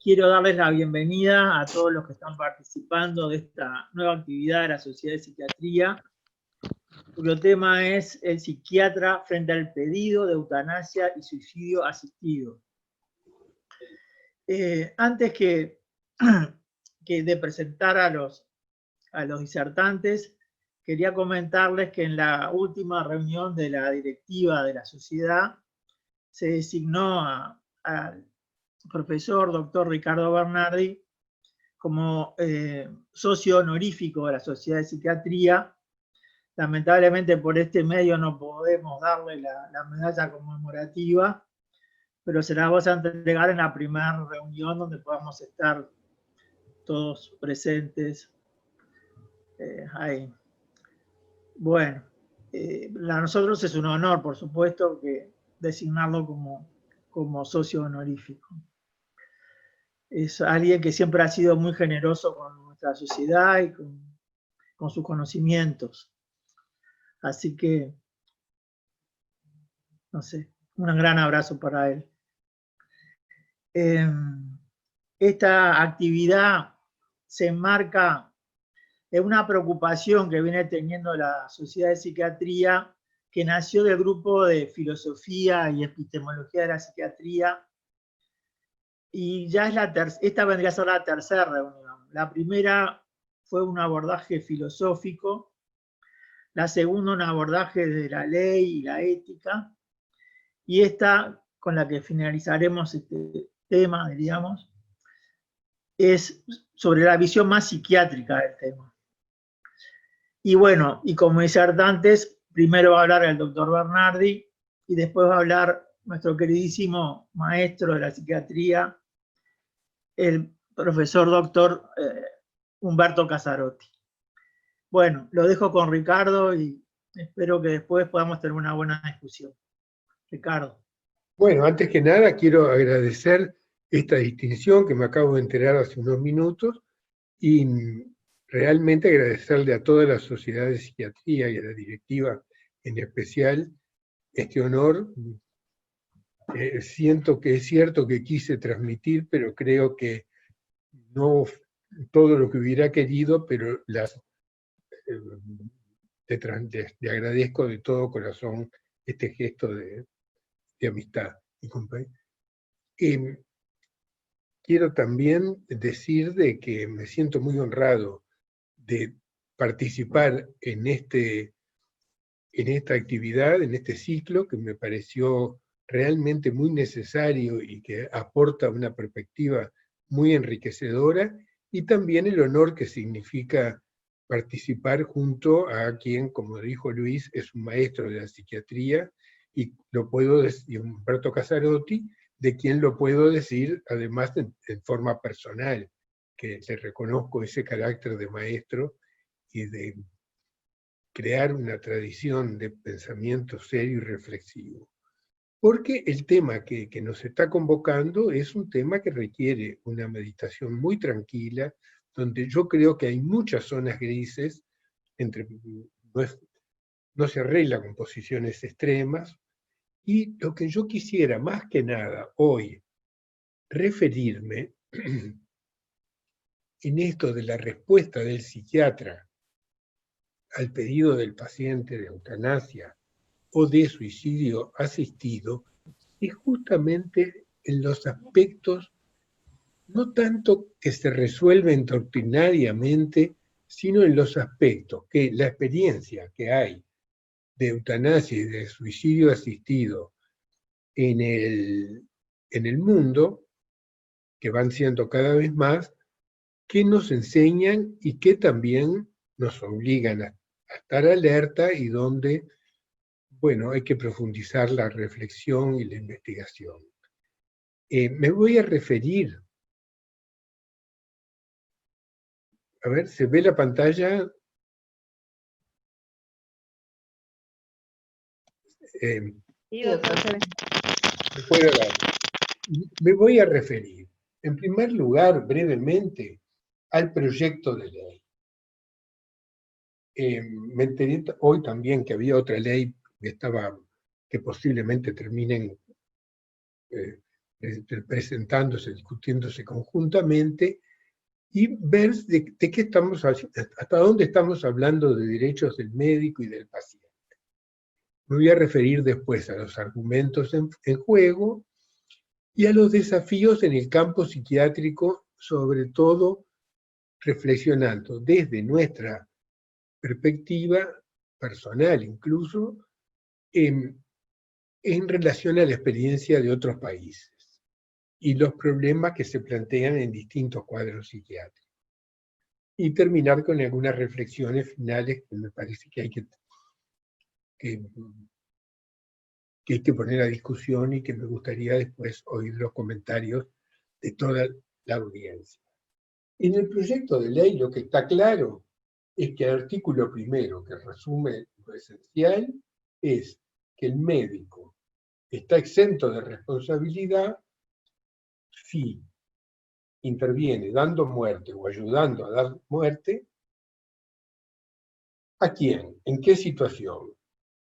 Quiero darles la bienvenida a todos los que están participando de esta nueva actividad de la Sociedad de Psiquiatría, cuyo tema es el psiquiatra frente al pedido de eutanasia y suicidio asistido. Antes que de presentar a los disertantes, quería comentarles que en la última reunión de la directiva de la sociedad se designó al profesor doctor Ricardo Bernardi como socio honorífico de la Sociedad de Psiquiatría. Lamentablemente por este medio no podemos darle la medalla conmemorativa, pero se la vamos a entregar en la primera reunión donde podamos estar todos presentes ahí. Bueno, para nosotros es un honor, por supuesto, que designarlo como socio honorífico. Es alguien que siempre ha sido muy generoso con nuestra sociedad y con sus conocimientos. Así que, no sé, un gran abrazo para él. Esta actividad se enmarca en una preocupación que viene teniendo la Sociedad de Psiquiatría, que nació del grupo de Filosofía y Epistemología de la Psiquiatría, y ya es esta vendría a ser la tercera reunión. La primera fue un abordaje filosófico, la segunda un abordaje de la ley y la ética, y esta, con la que finalizaremos este tema, diríamos, es sobre la visión más psiquiátrica del tema. Y bueno, y como disertantes, primero va a hablar el doctor Bernardi, y después va a hablar nuestro queridísimo maestro de la psiquiatría, el profesor doctor Humberto Casarotti. Bueno, lo dejo con Ricardo y espero que después podamos tener una buena discusión. Ricardo. Bueno, antes que nada quiero agradecer esta distinción que me acabo de enterar hace unos minutos y realmente agradecerle a toda la Sociedad de Psiquiatría y a la directiva en especial este honor. Siento que es cierto que quise transmitir, pero creo que no todo lo que hubiera querido, pero te agradezco de todo corazón este gesto de amistad. Quiero también decir de que me siento muy honrado de participar en esta actividad, en este ciclo, que me pareció realmente muy necesario y que aporta una perspectiva muy enriquecedora, y también el honor que significa participar junto a quien, como dijo Luis, es un maestro de la psiquiatría, y lo puedo decir, Humberto Casarotti, de quien lo puedo decir además en forma personal, que le reconozco ese carácter de maestro y de crear una tradición de pensamiento serio y reflexivo. Porque el tema que nos está convocando es un tema que requiere una meditación muy tranquila, donde yo creo que hay muchas zonas grises, no se arregla con posiciones extremas, y lo que yo quisiera más que nada hoy referirme en esto de la respuesta del psiquiatra al pedido del paciente de eutanasia o de suicidio asistido, es justamente en los aspectos no tanto que se resuelven doctrinariamente, sino en los aspectos que la experiencia que hay de eutanasia y de suicidio asistido en el mundo, que van siendo cada vez más, que nos enseñan y que también nos obligan a estar alerta, y donde, bueno, hay que profundizar la reflexión y la investigación. Me voy a referir, a ver, ¿se ve la pantalla? Sí, doctor. Me voy a referir, en primer lugar, brevemente, al proyecto de ley. Me enteré hoy también que había otra ley que posiblemente terminen presentándose, discutiéndose conjuntamente, y ver de qué estamos, hasta dónde estamos hablando de derechos del médico y del paciente. Me voy a referir después a los argumentos en juego y a los desafíos en el campo psiquiátrico, sobre todo reflexionando desde nuestra perspectiva personal incluso, en relación a la experiencia de otros países y los problemas que se plantean en distintos cuadros psiquiátricos. Y terminar con algunas reflexiones finales que me parece que hay que poner a discusión y que me gustaría después oír los comentarios de toda la audiencia. En el proyecto de ley lo que está claro es que el artículo primero, que resume lo esencial, es que el médico está exento de responsabilidad si interviene dando muerte o ayudando a dar muerte. ¿A quién? ¿En qué situación?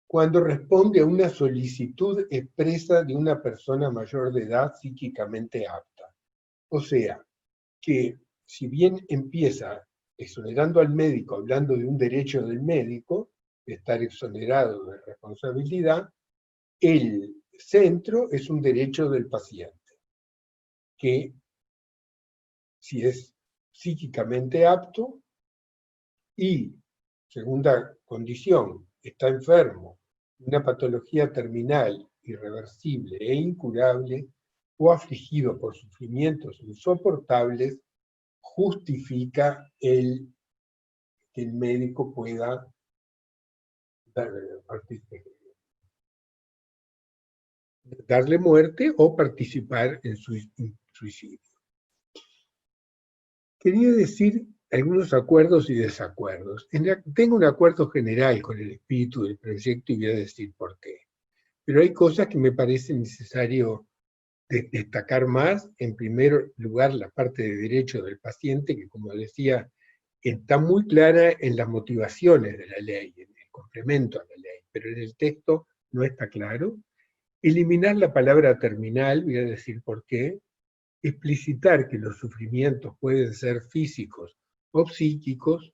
Cuando responde a una solicitud expresa de una persona mayor de edad psíquicamente apta. O sea, que si bien empieza exonerando al médico, hablando de un derecho del médico, de estar exonerado de responsabilidad, el centro es un derecho del paciente, que si es psíquicamente apto y, segunda condición, está enfermo, una patología terminal, irreversible e incurable, o afligido por sufrimientos insoportables, justifica que el médico pueda darle muerte o participar en su suicidio. Quería decir algunos acuerdos y desacuerdos. Tengo un acuerdo general con el espíritu del proyecto y voy a decir por qué. Pero hay cosas que me parece necesario destacar más. En primer lugar, la parte de derecho del paciente, que como decía, está muy clara en las motivaciones de la ley, en el complemento a la ley, pero en el texto no está claro. Eliminar la palabra terminal, voy a decir por qué. Explicitar que los sufrimientos pueden ser físicos o psíquicos,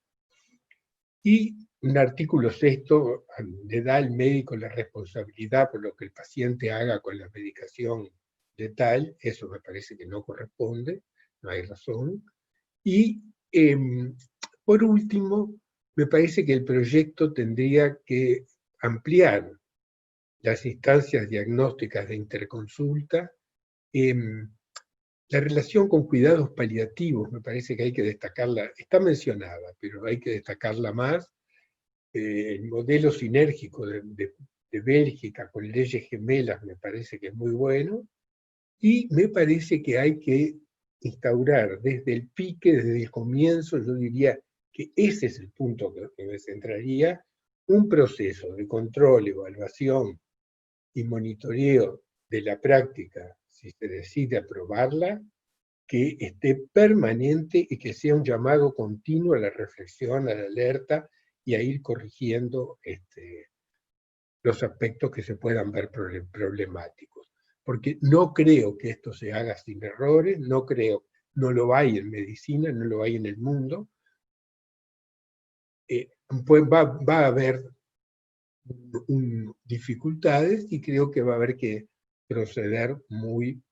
y un artículo 6 le da al médico la responsabilidad por lo que el paciente haga con la medicación letal. Eso me parece que no corresponde, no hay razón. Y por último, me parece que el proyecto tendría que ampliar las instancias diagnósticas de interconsulta. La relación con cuidados paliativos, me parece que hay que destacarla, está mencionada, pero hay que destacarla más. El modelo sinérgico de Bélgica con leyes gemelas me parece que es muy bueno, y me parece que hay que instaurar desde el pique, desde el comienzo, yo diría que ese es el punto que me centraría, un proceso de control, evaluación y monitoreo de la práctica, si se decide aprobarla, que esté permanente y que sea un llamado continuo a la reflexión, a la alerta y a ir corrigiendo los aspectos que se puedan ver problemáticos. Porque no creo que esto se haga sin errores, no lo hay en medicina, no lo hay en el mundo. Pues va a haber dificultades y creo que va a haber que proceder muy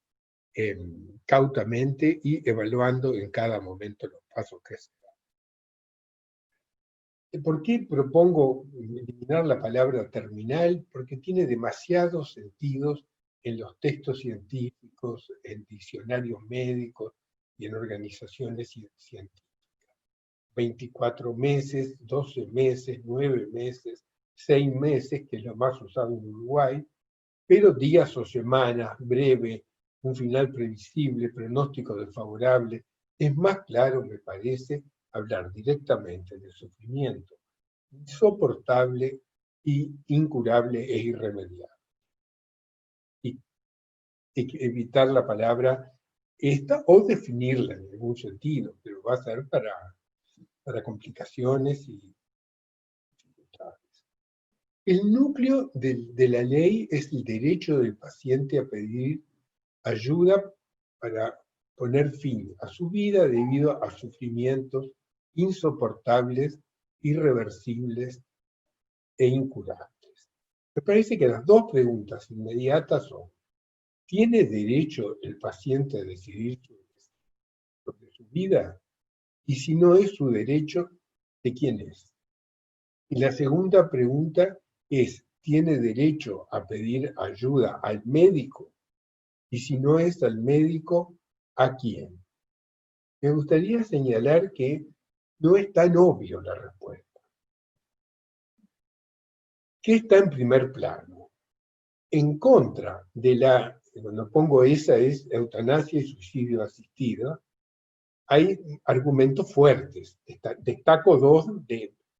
cautamente y evaluando en cada momento los pasos que se dan. ¿Por qué propongo eliminar la palabra terminal? Porque tiene demasiados sentidos en los textos científicos, en diccionarios médicos y en organizaciones científicas. 24 meses, 12 meses, 9 meses, 6 meses, que es lo más usado en Uruguay, pero días o semanas, breve, un final previsible, pronóstico desfavorable. Es más claro, me parece, hablar directamente del sufrimiento insoportable y incurable e irremediable. Y evitar la palabra esta o definirla en algún sentido, pero va a ser para complicaciones y dificultades. El núcleo de la ley es el derecho del paciente a pedir ayuda para poner fin a su vida debido a sufrimientos insoportables, irreversibles e incurables. Me parece que las dos preguntas inmediatas son: ¿tiene derecho el paciente a decidir sobre su vida? Y si no es su derecho, ¿de quién es? Y la segunda pregunta es: ¿tiene derecho a pedir ayuda al médico? Y si no es al médico, ¿a quién? Me gustaría señalar que no es tan obvio la respuesta. ¿Qué está en primer plano? En contra de la, cuando pongo esa es eutanasia y suicidio asistido, hay argumentos fuertes. Destaco dos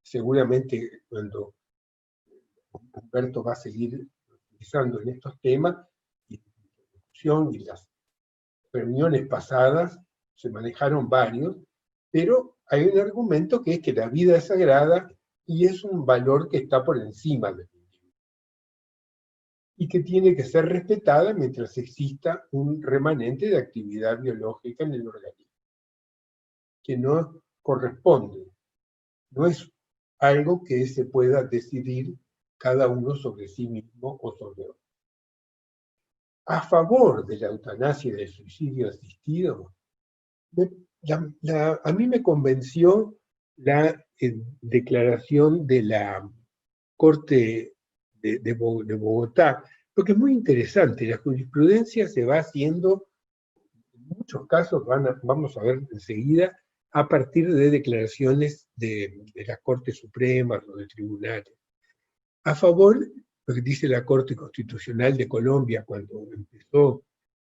seguramente cuando Humberto va a seguir utilizando en estos temas, y la discusión y las reuniones pasadas se manejaron varios, pero hay un argumento que es que la vida es sagrada y es un valor que está por encima del individuo y que tiene que ser respetada mientras exista un remanente de actividad biológica en el organismo, que no corresponde, no es algo que se pueda decidir cada uno sobre sí mismo o sobre otro. A favor de la eutanasia y del suicidio asistido, a mí me convenció la declaración de la Corte de Bogotá, porque es muy interesante. La jurisprudencia se va haciendo, en muchos casos vamos a ver enseguida, a partir de declaraciones de las Cortes Supremas o de tribunales. A favor, lo que dice la Corte Constitucional de Colombia cuando empezó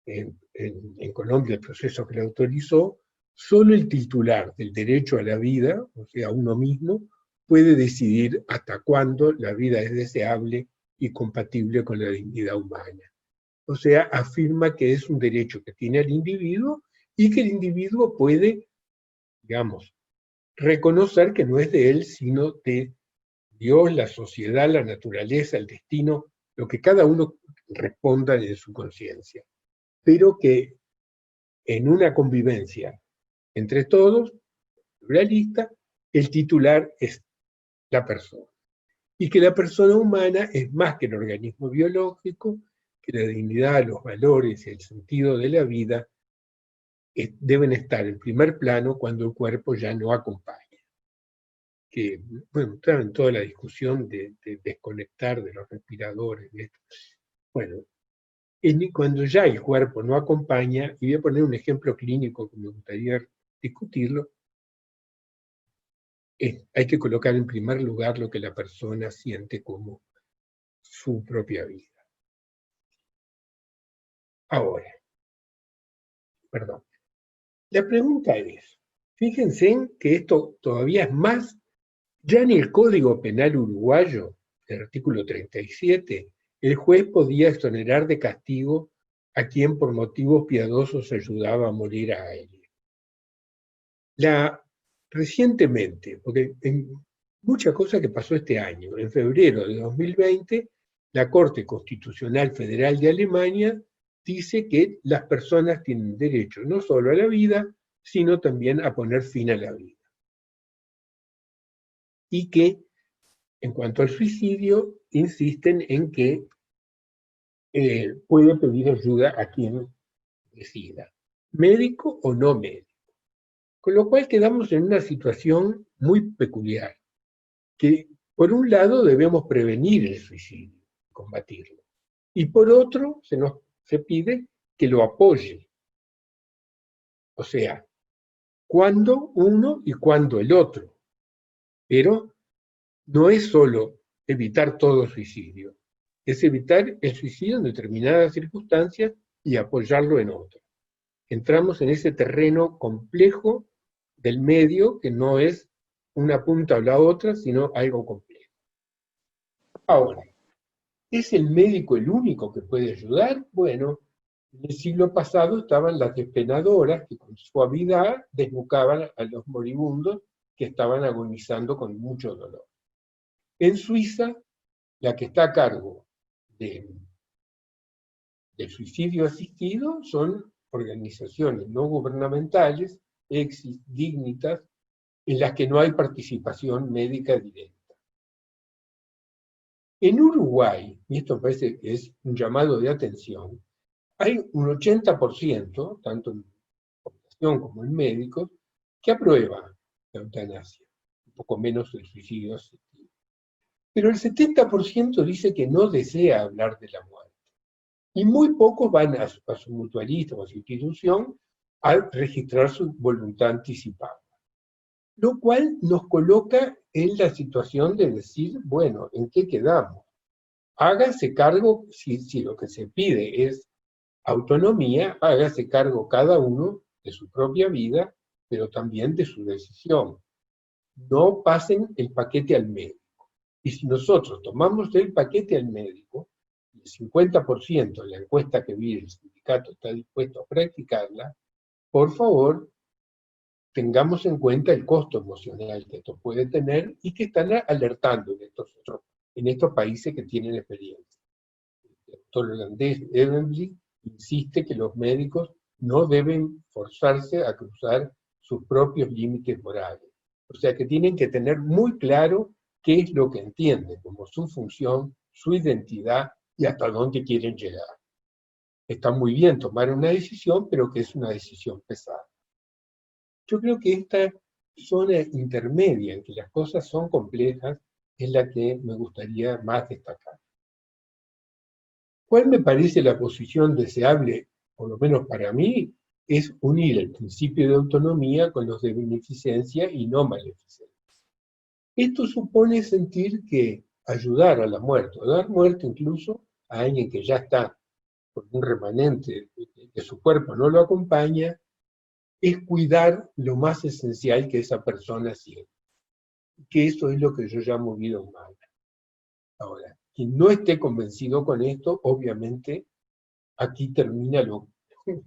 en Colombia el proceso que la autorizó, solo el titular del derecho a la vida, o sea, uno mismo, puede decidir hasta cuándo la vida es deseable y compatible con la dignidad humana. O sea, afirma que es un derecho que tiene el individuo y que el individuo puede, digamos, reconocer que no es de él, sino de Dios, la sociedad, la naturaleza, el destino, lo que cada uno responda en su conciencia. Pero que en una convivencia entre todos, pluralista, el titular es la persona. Y que la persona humana es más que el organismo biológico, que la dignidad, los valores y el sentido de la vida deben estar en primer plano cuando el cuerpo ya no acompaña. Que, bueno, está en toda la discusión de desconectar de los respiradores. Bueno, cuando ya el cuerpo no acompaña, y voy a poner un ejemplo clínico que me gustaría discutirlo, hay que colocar en primer lugar lo que la persona siente como su propia vida. Ahora, perdón, la pregunta es, fíjense en que esto todavía es más, ya en el Código Penal uruguayo, el artículo 37, el juez podía exonerar de castigo a quien por motivos piadosos ayudaba a morir a alguien. Recientemente, porque en muchas cosas que pasó este año, en febrero de 2020, la Corte Constitucional Federal de Alemania dice que las personas tienen derecho no solo a la vida, sino también a poner fin a la vida. Y que, en cuanto al suicidio, insisten en que puede pedir ayuda a quien decida, médico o no médico. Con lo cual quedamos en una situación muy peculiar, que por un lado debemos prevenir el suicidio, combatirlo, y por otro se pide que lo apoye. O sea, cuando uno y cuando el otro. Pero no es solo evitar todo suicidio, es evitar el suicidio en determinadas circunstancias y apoyarlo en otras. Entramos en ese terreno complejo del medio que no es una punta o la otra, sino algo complejo. Ahora, ¿es el médico el único que puede ayudar? Bueno, en el siglo pasado estaban las despenadoras que con suavidad desnucaban a los moribundos que estaban agonizando con mucho dolor. En Suiza, la que está a cargo de El suicidio asistido son organizaciones no gubernamentales, Exis, Dignitas, en las que no hay participación médica directa. En Uruguay, y esto me parece que es un llamado de atención, hay un 80%, tanto en población como en médicos, que aprueba la eutanasia, un poco menos el suicidio asistido. Pero el 70% dice que no desea hablar de la muerte. Y muy pocos van a su mutualista o a su institución a registrar su voluntad anticipada. Lo cual nos coloca en la situación de decir, bueno, ¿en qué quedamos? Hágase cargo, si lo que se pide es autonomía, hágase cargo cada uno de su propia vida, pero también de su decisión. No pasen el paquete al médico. Y si nosotros tomamos el paquete al médico, el 50% de la encuesta que vi el sindicato está dispuesto a practicarla, por favor, tengamos en cuenta el costo emocional que esto puede tener y que están alertando en estos países que tienen experiencia. El doctor holandés Evenblij insiste que los médicos no deben forzarse a cruzar sus propios límites morales. O sea que tienen que tener muy claro qué es lo que entienden como su función, su identidad y hasta dónde quieren llegar. Está muy bien tomar una decisión, pero que es una decisión pesada. Yo creo que esta zona intermedia en que las cosas son complejas es la que me gustaría más destacar. ¿Cuál me parece la posición deseable, por lo menos para mí? Es unir el principio de autonomía con los de beneficencia y no maleficencia. Esto supone sentir que ayudar a la muerte, o dar muerte incluso a alguien que ya está con un remanente, que su cuerpo no lo acompaña, es cuidar lo más esencial que esa persona siente. Que eso es lo que yo llamo vida humana. Ahora, quien no esté convencido con esto, obviamente, aquí termina lo que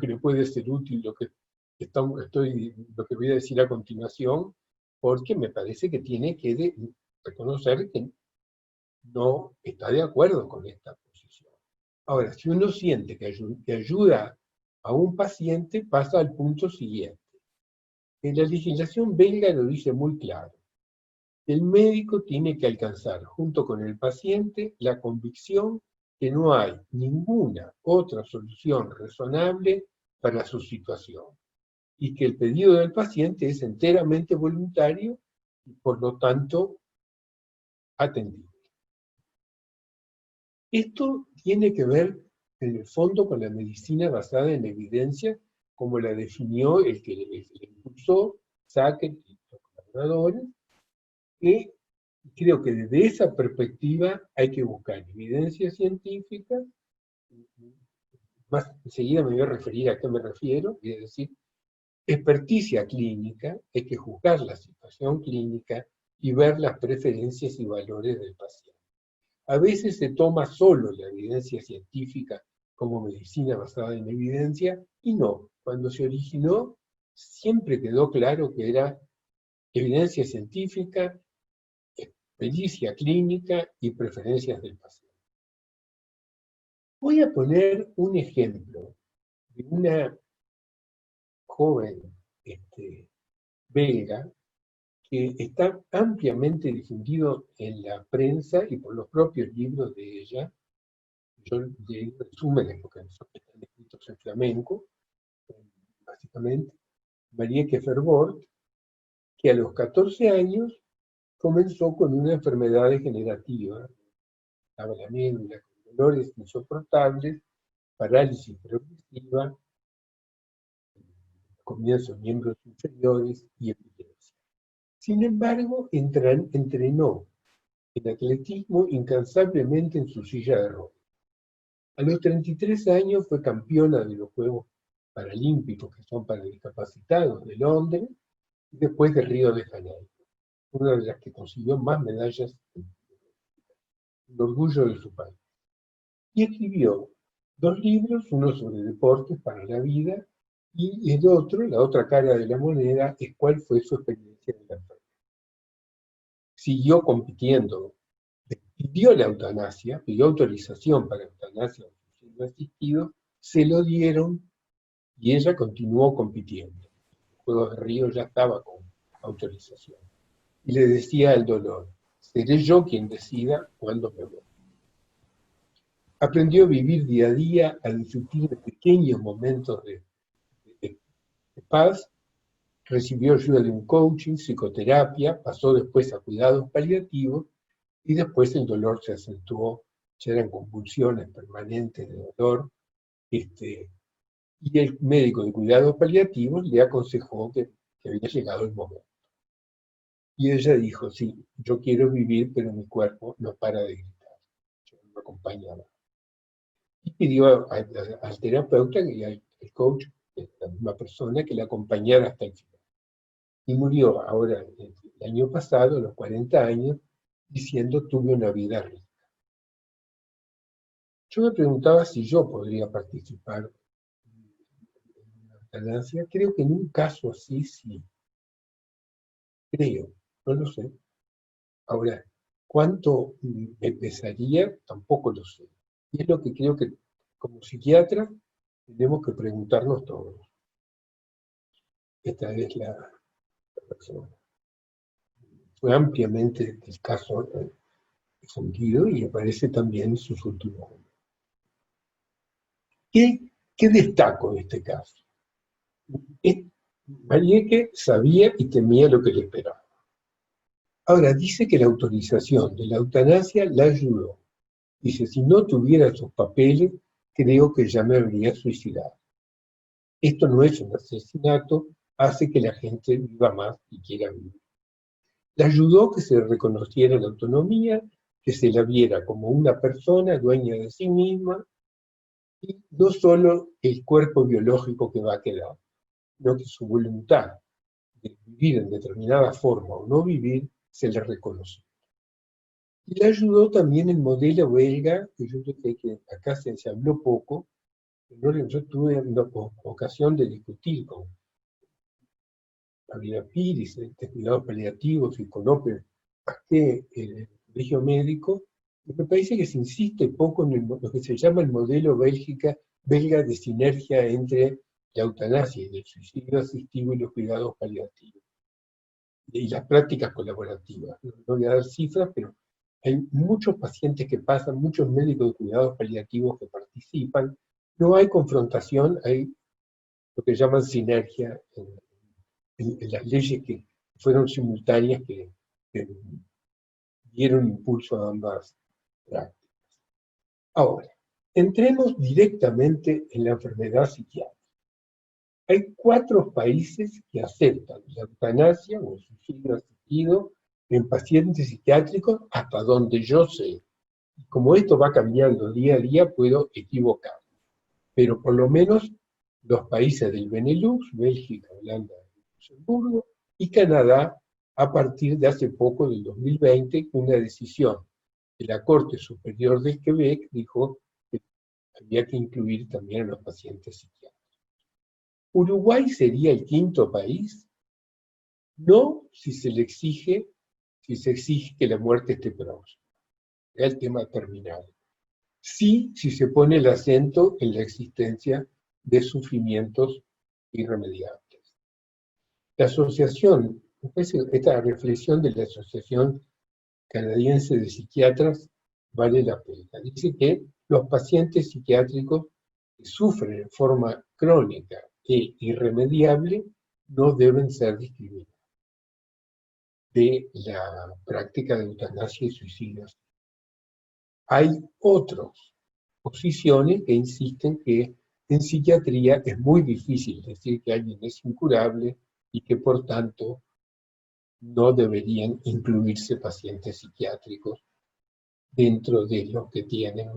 le puede ser útil, lo que voy a decir a continuación, porque me parece que tiene que reconocer que no está de acuerdo con esta posición. Ahora, si uno siente que ayuda a un paciente, pasa al punto siguiente. En la legislación belga lo dice muy claro. El médico tiene que alcanzar, junto con el paciente, la convicción que no hay ninguna otra solución razonable para su situación y que el pedido del paciente es enteramente voluntario y, por lo tanto, atendible. Esto tiene que ver, en el fondo, con la medicina basada en evidencia, como la definió el que le impulsó, Sackett y los colaboradores, que creo que desde esa perspectiva hay que buscar evidencia científica. Más enseguida me voy a referir a qué me refiero, es decir, experticia clínica, hay que juzgar la situación clínica y ver las preferencias y valores del paciente. A veces se toma solo la evidencia científica como medicina basada en evidencia y no. Cuando se originó, siempre quedó claro que era evidencia científica, experticia clínica y preferencias del paciente. Voy a poner un ejemplo de una joven belga que está ampliamente difundido en la prensa y por los propios libros de ella. Yo leí resúmenes porque están escritos en flamenco, básicamente. María Kefer-Bort, que a los 14 años comenzó con una enfermedad degenerativa, estaba la médula, con dolores insoportables, parálisis progresiva, comienzo en miembros inferiores y epilepsia. Sin embargo, entrenó en atletismo incansablemente en su silla de ruedas. A los 33 años fue campeona de los Juegos Paralímpicos, que son para discapacitados, de Londres, y después de Río de Janeiro, una de las que consiguió más medallas, el orgullo de su país. Y escribió 2 libros, uno sobre deportes para la vida, y el otro, la otra cara de la moneda, es cuál fue su experiencia en la enfermedad. Siguió compitiendo pidió la eutanasia, pidió autorización para eutanasia o suicidio asistido, se lo dieron y ella continuó compitiendo. El Juego de Río ya estaba con autorización. Y le decía al dolor, seré yo quien decida cuándo me voy. Aprendió a vivir día a día, a disfrutar de pequeños momentos de paz, recibió ayuda de un coaching, psicoterapia, pasó después a cuidados paliativos y después el dolor se acentuó, ya eran convulsiones permanentes de dolor, y el médico de cuidados paliativos le aconsejó que había llegado el momento. Y ella dijo, sí, yo quiero vivir, pero mi cuerpo no para de gritar. Yo no me acompañaba. Y pidió al terapeuta y al coach, la misma persona, que la acompañara hasta el final. Y murió ahora, el año pasado, a los 40 años, diciendo, tuve una vida rica. Yo me preguntaba si yo podría participar en la eutanasia. Creo que en un caso así sí. Creo, no lo sé. Ahora, ¿cuánto me pesaría? Tampoco lo sé. Y es lo que creo que como psiquiatra tenemos que preguntarnos todos. Esta es la persona. Fue ampliamente el caso difundido y aparece también en sus últimos años. ¿Qué destaco de este caso? Marieke sabía y temía lo que le esperaba. Ahora, dice que la autorización de la eutanasia la ayudó. Dice, si no tuviera sus papeles, creo que ya me habría suicidado. Esto no es un asesinato, hace que la gente viva más y quiera vivir. Le ayudó que se reconociera la autonomía, que se la viera como una persona dueña de sí misma, y no solo el cuerpo biológico que va a quedar, sino que su voluntad de vivir en determinada forma o no vivir se le reconoció. Y le ayudó también el modelo belga, que yo creo que acá se habló poco, pero yo tuve una ocasión de discutir con Gabriela Piris, de cuidados paliativos, y con Ope Pasqué, el colegio médico, y me parece que se insiste poco en lo que se llama el modelo belga de sinergia entre la eutanasia y el suicidio asistido y los cuidados paliativos. Y las prácticas colaborativas. No voy a dar cifras, pero hay muchos pacientes que pasan, muchos médicos de cuidados paliativos que participan. No hay confrontación, hay lo que llaman sinergia en las leyes que fueron simultáneas que dieron impulso a ambas prácticas. Ahora, entremos directamente en la enfermedad psiquiátrica. Hay 4 países que aceptan la eutanasia o el suicidio asistido en pacientes psiquiátricos hasta donde yo sé. Como esto va cambiando día a día, puedo equivocar. Pero por lo menos los países del Benelux, Bélgica, Holanda, Luxemburgo y Canadá, a partir de hace poco, del 2020, una decisión de la Corte Superior del Quebec dijo que había que incluir también a los pacientes psiquiátricos. ¿Uruguay sería el 5º país? No si se exige que la muerte esté próxima. Es el tema terminal. Sí si se pone el acento en la existencia de sufrimientos irremediables. La asociación, esta reflexión de la Asociación Canadiense de Psiquiatras vale la pena. Dice que los pacientes psiquiátricos que sufren en forma crónica e irremediable no deben ser discriminados de la práctica de eutanasia y suicidios. Hay otras posiciones que insisten que en psiquiatría es muy difícil decir que alguien es incurable y que por tanto no deberían incluirse pacientes psiquiátricos dentro de los que tienen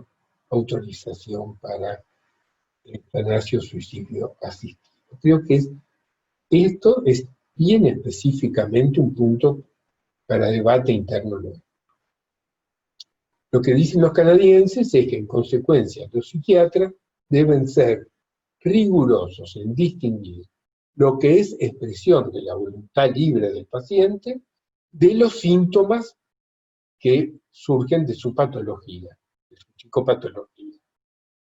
autorización para eutanasia o suicidio asistido. Creo que esto es bien específicamente un punto para debate interno nuevo. Lo que dicen los canadienses es que en consecuencia los psiquiatras deben ser rigurosos en distinguir lo que es expresión de la voluntad libre del paciente de los síntomas que surgen de su patología, de su psicopatología,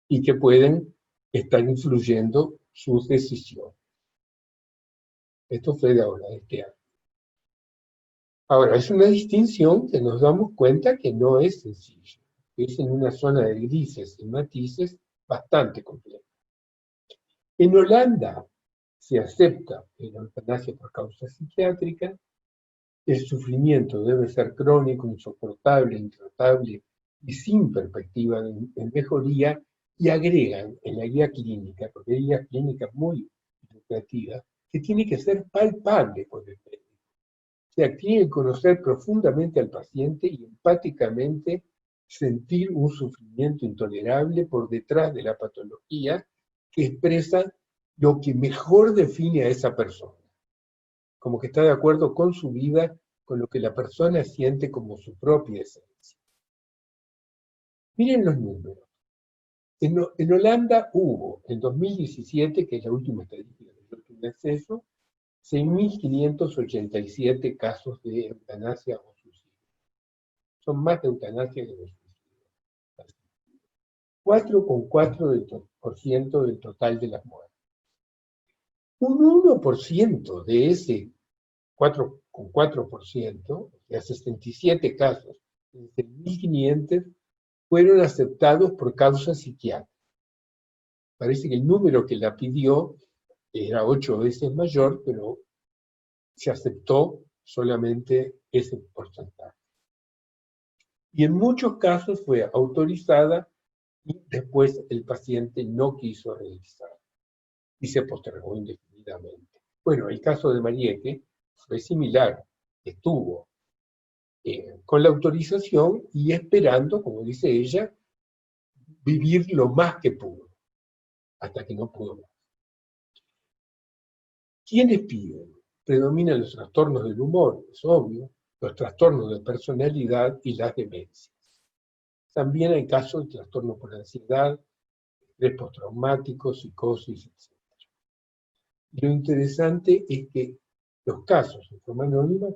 y que pueden estar influyendo sus decisiones. Esto fue de ahora, de este año. Ahora, es una distinción que nos damos cuenta que no es sencilla, es en una zona de grises y matices bastante compleja. En Holanda se acepta la eutanasia por causa psiquiátrica, el sufrimiento debe ser crónico, insoportable, intratable y sin perspectiva de mejoría, y agregan en la guía clínica, porque hay guías clínicas muy ilustrativas, que tiene que ser palpable por el médico. O sea, tiene que conocer profundamente al paciente y empáticamente sentir un sufrimiento intolerable por detrás de la patología que expresa lo que mejor define a esa persona, como que está de acuerdo con su vida, con lo que la persona siente como su propia esencia. Miren los números. En Holanda hubo, en 2017, que es la última estadística que yo tuve acceso, 6.587 casos de eutanasia o suicidio. Son más de eutanasia que de suicidio. 4,4% del total de las muertes. Un 1% de ese 4,4%, o sea, 67 casos de 6.500, fueron aceptados por causa psiquiátrica. Parece que el número que la pidió era 8 veces mayor, pero se aceptó solamente ese porcentaje. Y en muchos casos fue autorizada y después el paciente no quiso realizar y se postergó indefinidamente. Bueno, el caso de Marieke fue similar, estuvo con la autorización y esperando, como dice ella, vivir lo más que pudo, hasta que no pudo más. ¿Quiénes piden? Predominan los trastornos del humor, es obvio, los trastornos de personalidad y las demencias. También hay casos de trastornos por ansiedad, estrés postraumático, psicosis, etc. Lo interesante es que los casos en forma anónima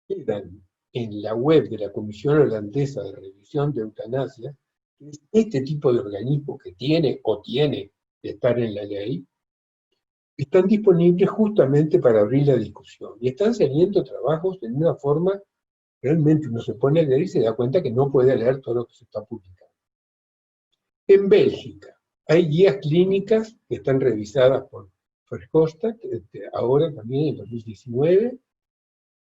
quedan en la web de la Comisión Holandesa de Revisión de Eutanasia, que es este tipo de organismo que tiene de estar en la ley, están disponibles justamente para abrir la discusión. Y están saliendo trabajos en una forma, realmente uno se pone a leer y se da cuenta que no puede leer todo lo que se está publicando. En Bélgica hay guías clínicas que están revisadas por Verhofstadt, ahora también en 2019,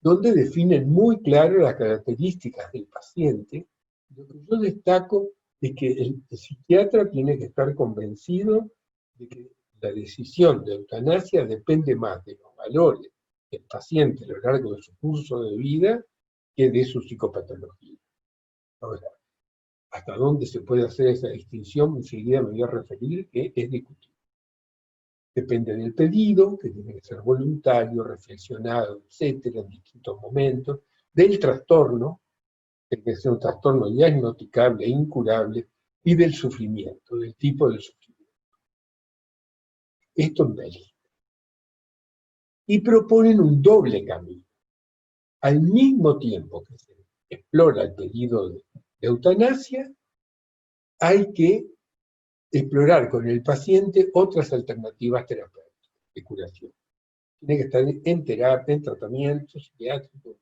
donde definen muy claro las características del paciente. Lo que yo destaco es que el psiquiatra tiene que estar convencido de que la decisión de eutanasia depende más de los valores del paciente a lo largo de su curso de vida que de su psicopatología. Ahora, hasta dónde se puede hacer esa distinción, enseguida me voy a referir, que es discutible. Depende del pedido, que tiene que ser voluntario, reflexionado, etcétera, en distintos momentos, del trastorno, que tiene que ser un trastorno diagnosticable e incurable, y del sufrimiento, del tipo de sufrimiento. Esto en Bélgica. Y proponen un doble camino. Al mismo tiempo que se explora el pedido de eutanasia, hay que explorar con el paciente otras alternativas terapéuticas de curación. Tiene que estar en terapia, en tratamiento psiquiátrico,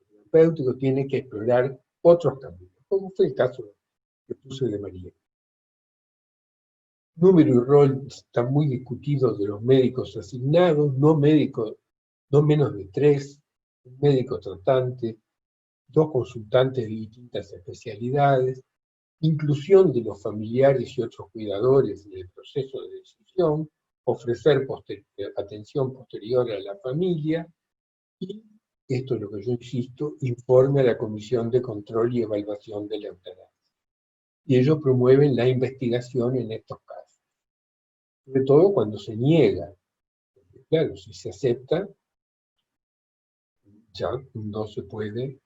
terapéutico, tiene que explorar otros caminos, como fue el caso que puse de María. Número y rol están muy discutidos de los médicos asignados, no menos de 3, un médico tratante, 2 consultantes de distintas especialidades, inclusión de los familiares y otros cuidadores en el proceso de decisión, ofrecer atención posterior a la familia, y, esto es lo que yo insisto, informe a la Comisión de Control y Evaluación de la Eutanasia. Y ellos promueven la investigación en estos casos. Sobre todo cuando se niega. Porque, claro, si se acepta, ya no se puede,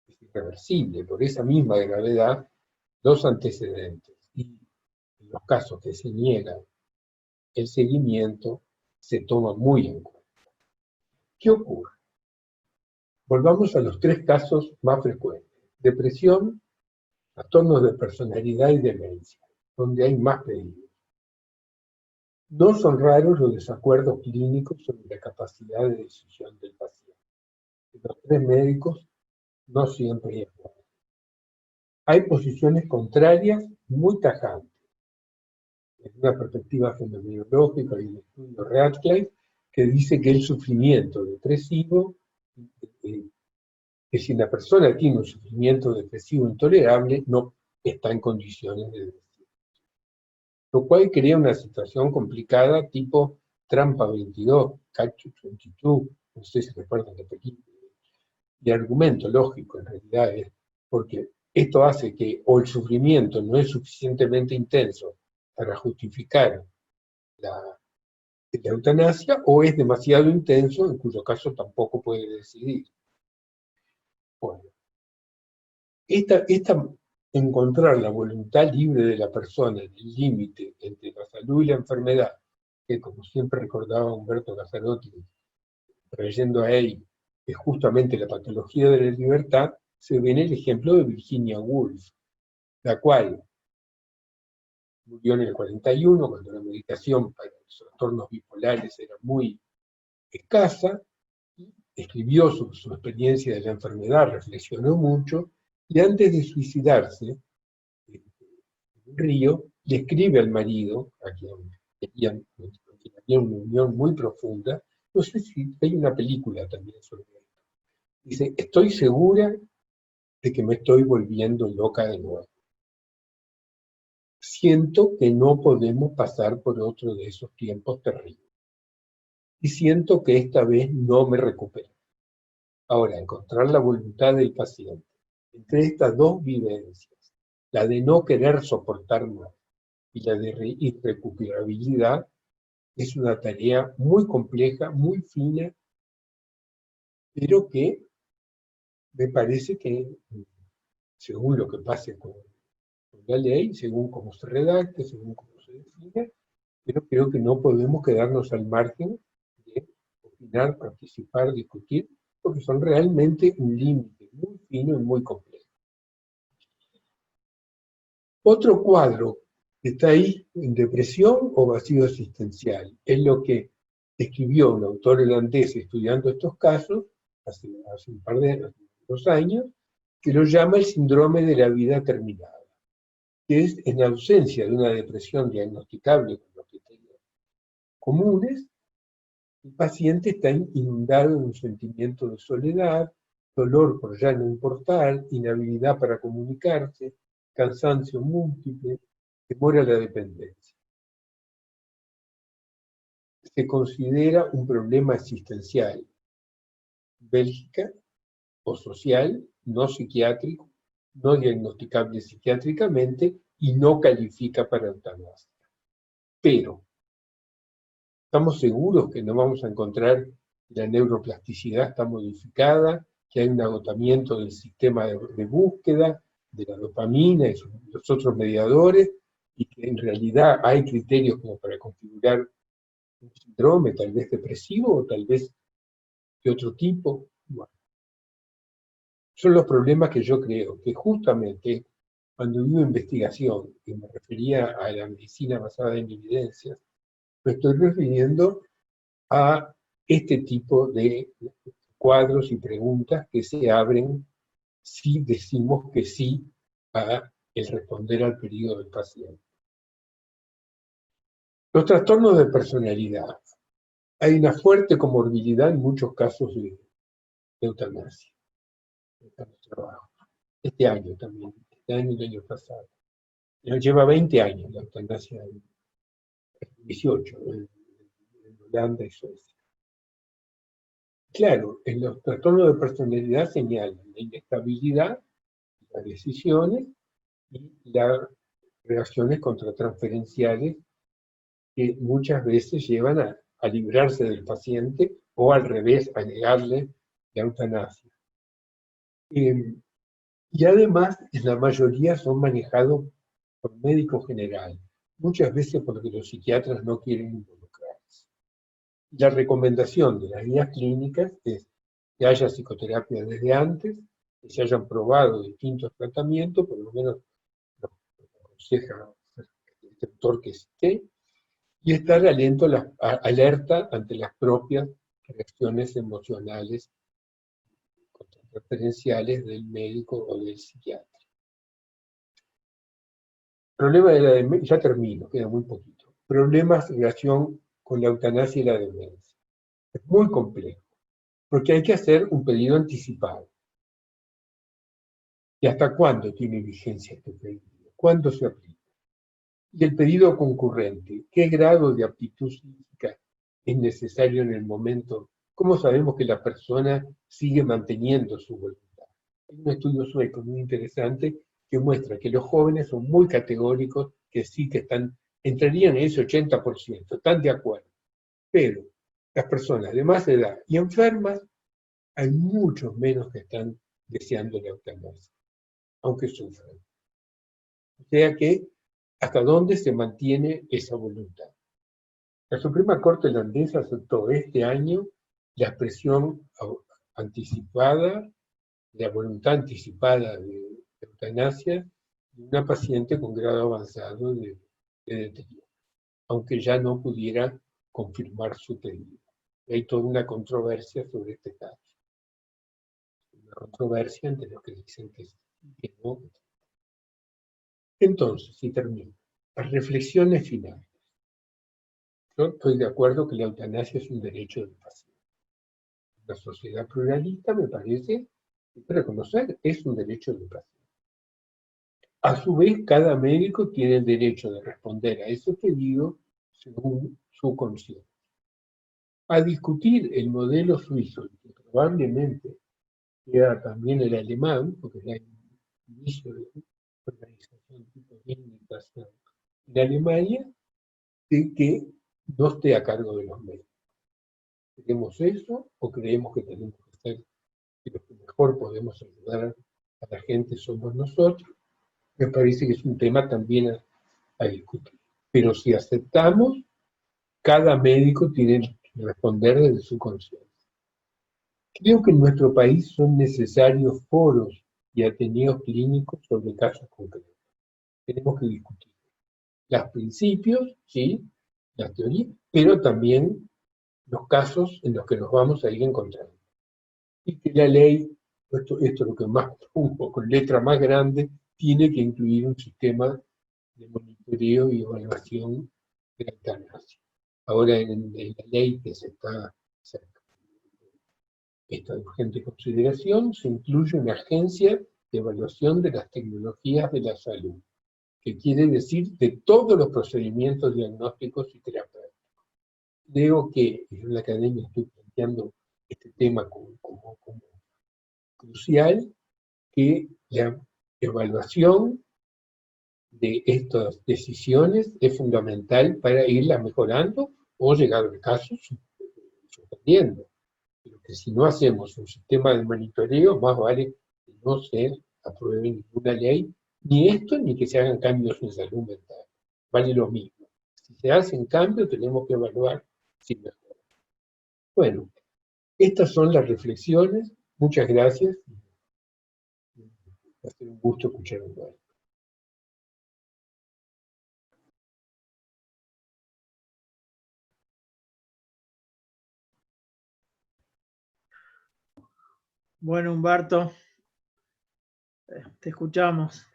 es irreversible. Por esa misma gravedad, los antecedentes y en los casos que se niegan el seguimiento se toma muy en cuenta. ¿Qué ocurre? Volvamos a los 3 casos más frecuentes. depresión, trastornos de personalidad y demencia, donde hay más pedidos. No son raros los desacuerdos clínicos sobre la capacidad de decisión del paciente. Los tres médicos no siempre es bueno. Hay posiciones contrarias muy tajantes. Desde una perspectiva fenomenológica hay un estudio Radcliffe que dice que el sufrimiento depresivo, que si una persona tiene un sufrimiento depresivo intolerable, no está en condiciones de decir. Lo cual crea una situación complicada tipo Trampa 22, Catch 22, no sé si recuerdan la película. Y argumento lógico en realidad es porque esto hace que o el sufrimiento no es suficientemente intenso para justificar la eutanasia, o es demasiado intenso, en cuyo caso tampoco puede decidir. Bueno, encontrar la voluntad libre de la persona en el límite entre la salud y la enfermedad, que como siempre recordaba Humberto Casarotti, trayendo a él, es justamente la patología de la libertad, se ve en el ejemplo de Virginia Woolf, la cual murió en el 41, cuando la medicación para los trastornos bipolares era muy escasa, y escribió su experiencia de la enfermedad, reflexionó mucho, y antes de suicidarse, en un río, le escribe al marido, a quien tenía una unión muy profunda. No sé si hay una película también sobre esto. Dice, estoy segura de que me estoy volviendo loca de nuevo. Siento que no podemos pasar por otro de esos tiempos terribles. Y siento que esta vez no me recupero. Ahora, encontrar la voluntad del paciente entre estas dos vivencias, la de no querer soportar más y la de irrecuperabilidad, es una tarea muy compleja, muy fina, pero que me parece que, según lo que pase con la ley, según cómo se redacte, según cómo se define, pero creo que no podemos quedarnos al margen de opinar, participar, discutir, porque son realmente un límite muy fino y muy complejo. Otro cuadro que está ahí, en depresión o vacío existencial, es lo que escribió un autor holandés estudiando estos casos, hace un par de 2 años, que lo llama el síndrome de la vida terminada, que es en ausencia de una depresión diagnosticable con los criterios comunes, el paciente está inundado en un sentimiento de soledad, dolor por ya no importar, inhabilidad para comunicarse, cansancio múltiple, temor a la dependencia. Se considera un problema existencial, Bélgica, o social, no psiquiátrico, no diagnosticable psiquiátricamente y no califica para eutanasia. Pero estamos seguros que no vamos a encontrar que la neuroplasticidad está modificada, que hay un agotamiento del sistema de búsqueda, de la dopamina y los otros mediadores, y que en realidad hay criterios como para configurar un síndrome, tal vez depresivo o tal vez de otro tipo. Bueno, son los problemas que yo creo que justamente cuando digo investigación, y me refería a la medicina basada en evidencias, me estoy refiriendo a este tipo de cuadros y preguntas que se abren si decimos que sí a el responder al pedido del paciente. Los trastornos de personalidad. Hay una fuerte comorbilidad en muchos casos de eutanasia. Este año también, este año y el año pasado. Lleva 20 años la eutanasia, 18 en Holanda y Suecia. Claro, en los trastornos de personalidad señalan la inestabilidad, las decisiones y las reacciones contratransferenciales que muchas veces llevan a librarse del paciente o al revés, a negarle la eutanasia. Y además, en la mayoría son manejados por médico general, muchas veces porque los psiquiatras no quieren involucrarse. La recomendación de las guías clínicas es que haya psicoterapia desde antes, que se hayan probado distintos tratamientos, por lo menos lo aconseja el doctor que esté, y estar alerta ante las propias reacciones emocionales referenciales del médico o del psiquiatra. Problema de la demencia, ya termino, queda muy poquito. Problemas en relación con la eutanasia y la demencia. Es muy complejo, porque hay que hacer un pedido anticipado. ¿Y hasta cuándo tiene vigencia este pedido? ¿Cuándo se aplica? Y el pedido concurrente, ¿qué grado de aptitud psíquica es necesario en el momento? ¿Cómo sabemos que la persona sigue manteniendo su voluntad? Hay un estudio sueco muy interesante que muestra que los jóvenes son muy categóricos, que sí que entrarían en ese 80%, están de acuerdo. Pero las personas de más edad y enfermas, hay muchos menos que están deseando la eutanasia, aunque sufran. O sea que, ¿hasta dónde se mantiene esa voluntad? La Suprema Corte holandesa aceptó este año la expresión anticipada, la voluntad anticipada de eutanasia de una paciente con grado avanzado de deterioro, aunque ya no pudiera confirmar su pedido. Hay toda una controversia sobre este caso. Una controversia entre los que dicen que no. Entonces, si termino, las reflexiones finales. Yo estoy de acuerdo que la eutanasia es un derecho del paciente. La sociedad pluralista, me parece, hay que reconocer, es un derecho del paciente. A su vez, cada médico tiene el derecho de responder a ese pedido según su conciencia. A discutir el modelo suizo, que probablemente sea también el alemán, porque ya hay un inicio de organización tipo de indicación en Alemania, de que no esté a cargo de los médicos. ¿Creemos eso o creemos que tenemos que ser, que lo que mejor podemos ayudar a la gente somos nosotros? Me parece que es un tema también a discutir. Pero si aceptamos, cada médico tiene que responder desde su conciencia. Creo que en nuestro país son necesarios foros y ateneos clínicos sobre casos concretos. Tenemos que discutir los principios, ¿sí?, las teorías, pero también los casos en los que nos vamos a ir encontrando. Y que la ley, esto es lo que más pongo con letra más grande, tiene que incluir un sistema de monitoreo y evaluación de la eutanasia. Ahora en la ley que se está esta de urgente consideración, se incluye una agencia de evaluación de las tecnologías de la salud, que quiere decir de todos los procedimientos diagnósticos y terapéuticos. Creo que en la academia estoy planteando este tema como crucial, que la evaluación de estas decisiones es fundamental para irlas mejorando o, llegado el caso, suspendiendo. Pero que si no hacemos un sistema de monitoreo, más vale que no se apruebe ninguna ley, ni esto, ni que se hagan cambios en salud mental. Vale lo mismo. Si se hacen cambios, tenemos que evaluar si mejora. Bueno, estas son las reflexiones. Muchas gracias. Va a ser un gusto escuchar un poco. Bueno, Humberto, te escuchamos.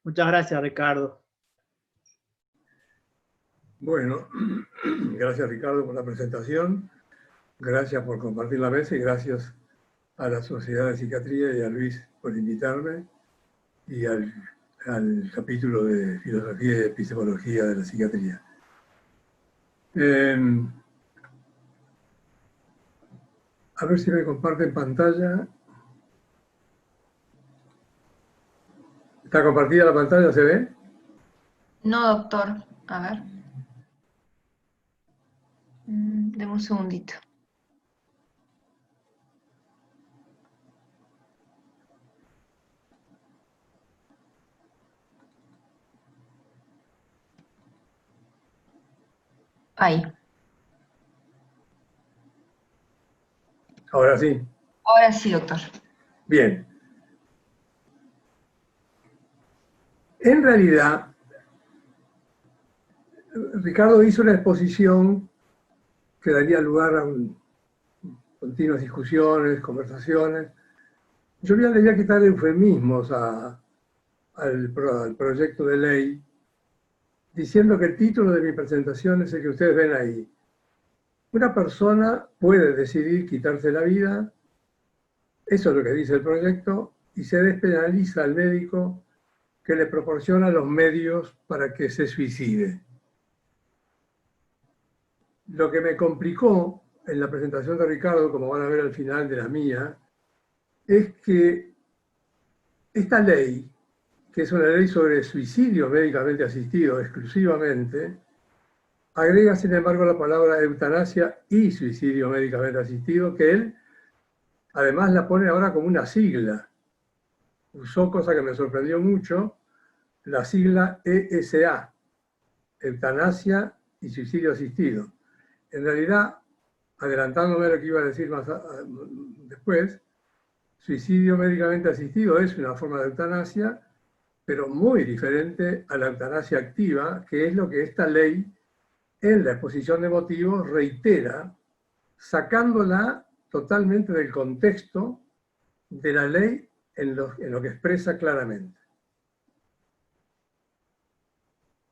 Muchas gracias, Ricardo. Bueno, gracias, Ricardo, por la presentación. Gracias por compartir la mesa y gracias a la Sociedad de Psiquiatría y a Luis por invitarme y al capítulo de Filosofía y Epistemología de la Psiquiatría. A ver si me comparten pantalla. ¿Está compartida la pantalla? ¿Se ve? No, doctor. A ver. Deme un segundito. Ahí. Ahora sí. Ahora sí, doctor. Bien. En realidad, Ricardo hizo una exposición que daría lugar a continuas discusiones, conversaciones. Yo le voy a quitar eufemismos al proyecto de ley, diciendo que el título de mi presentación es el que ustedes ven ahí. Una persona puede decidir quitarse la vida, eso es lo que dice el proyecto, y se despenaliza al médico que le proporciona los medios para que se suicide. Lo que me complicó en la presentación de Ricardo, como van a ver al final de la mía, es que esta ley, que es una ley sobre suicidio médicamente asistido exclusivamente, agrega sin embargo la palabra eutanasia y suicidio médicamente asistido, que él además la pone ahora como una sigla. Usó, cosa que me sorprendió mucho, la sigla ESA, eutanasia y suicidio asistido. En realidad, adelantándome a lo que iba a decir más después, suicidio médicamente asistido es una forma de eutanasia, pero muy diferente a la eutanasia activa, que es lo que esta ley, en la exposición de motivos, reitera, sacándola totalmente del contexto de la ley en lo que expresa claramente.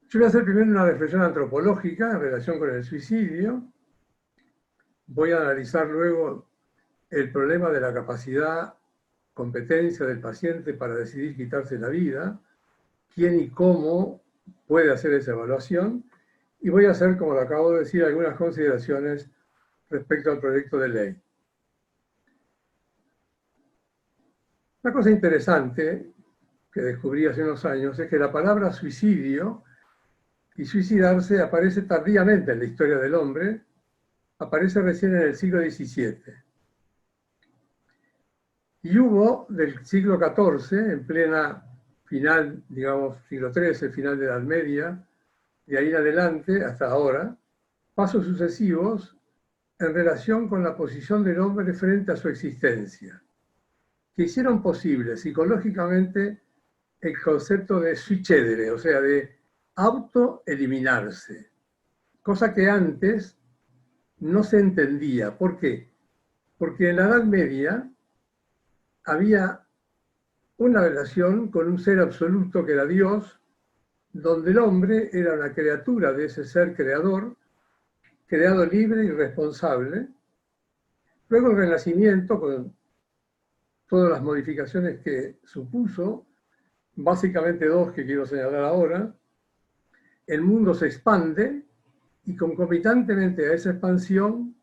Yo voy a hacer primero una reflexión antropológica en relación con el suicidio. Voy a analizar luego el problema de la capacidad, competencia del paciente para decidir quitarse la vida, quién y cómo puede hacer esa evaluación, y voy a hacer, como lo acabo de decir, algunas consideraciones respecto al proyecto de ley. Una cosa interesante que descubrí hace unos años es que la palabra suicidio y suicidarse aparece tardíamente en la historia del hombre, aparece recién en el siglo XVII. Y hubo del siglo XIV, en plena final, digamos, siglo XIII, final de la Edad Media, de ahí en adelante, hasta ahora, pasos sucesivos en relación con la posición del hombre frente a su existencia, que hicieron posible psicológicamente el concepto de suicedere, o sea, de autoeliminarse, cosa que antes no se entendía. ¿Por qué? Porque en la Edad Media había una relación con un ser absoluto que era Dios, donde el hombre era una criatura de ese ser creador, creado libre y responsable. Luego el Renacimiento, con todas las modificaciones que supuso, básicamente dos que quiero señalar ahora, el mundo se expande y concomitantemente a esa expansión,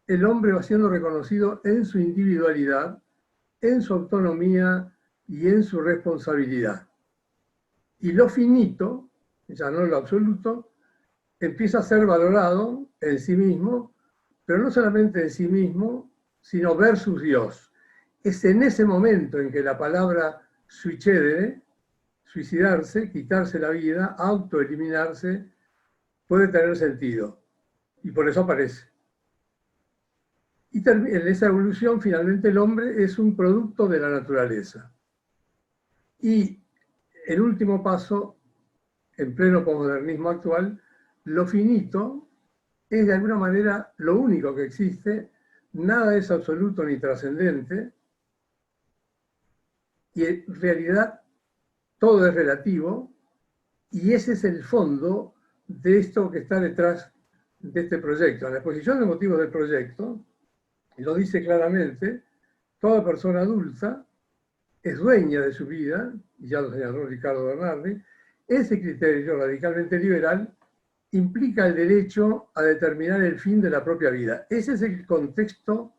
el hombre va siendo reconocido en su individualidad, en su autonomía y en su responsabilidad. Y lo finito, ya no lo absoluto, empieza a ser valorado en sí mismo, pero no solamente en sí mismo, sino versus Dios. Es en ese momento en que la palabra suicedere, suicidarse, quitarse la vida, autoeliminarse, puede tener sentido. Y por eso aparece. Y en esa evolución, finalmente, el hombre es un producto de la naturaleza. Y el último paso, en pleno posmodernismo actual, lo finito es de alguna manera lo único que existe, nada es absoluto ni trascendente, y en realidad todo es relativo, y ese es el fondo de esto que está detrás de este proyecto. En la exposición de motivos del proyecto, lo dice claramente, toda persona adulta es dueña de su vida, y ya lo señaló Ricardo Bernardi. Ese criterio radicalmente liberal implica el derecho a determinar el fin de la propia vida. Ese es el contexto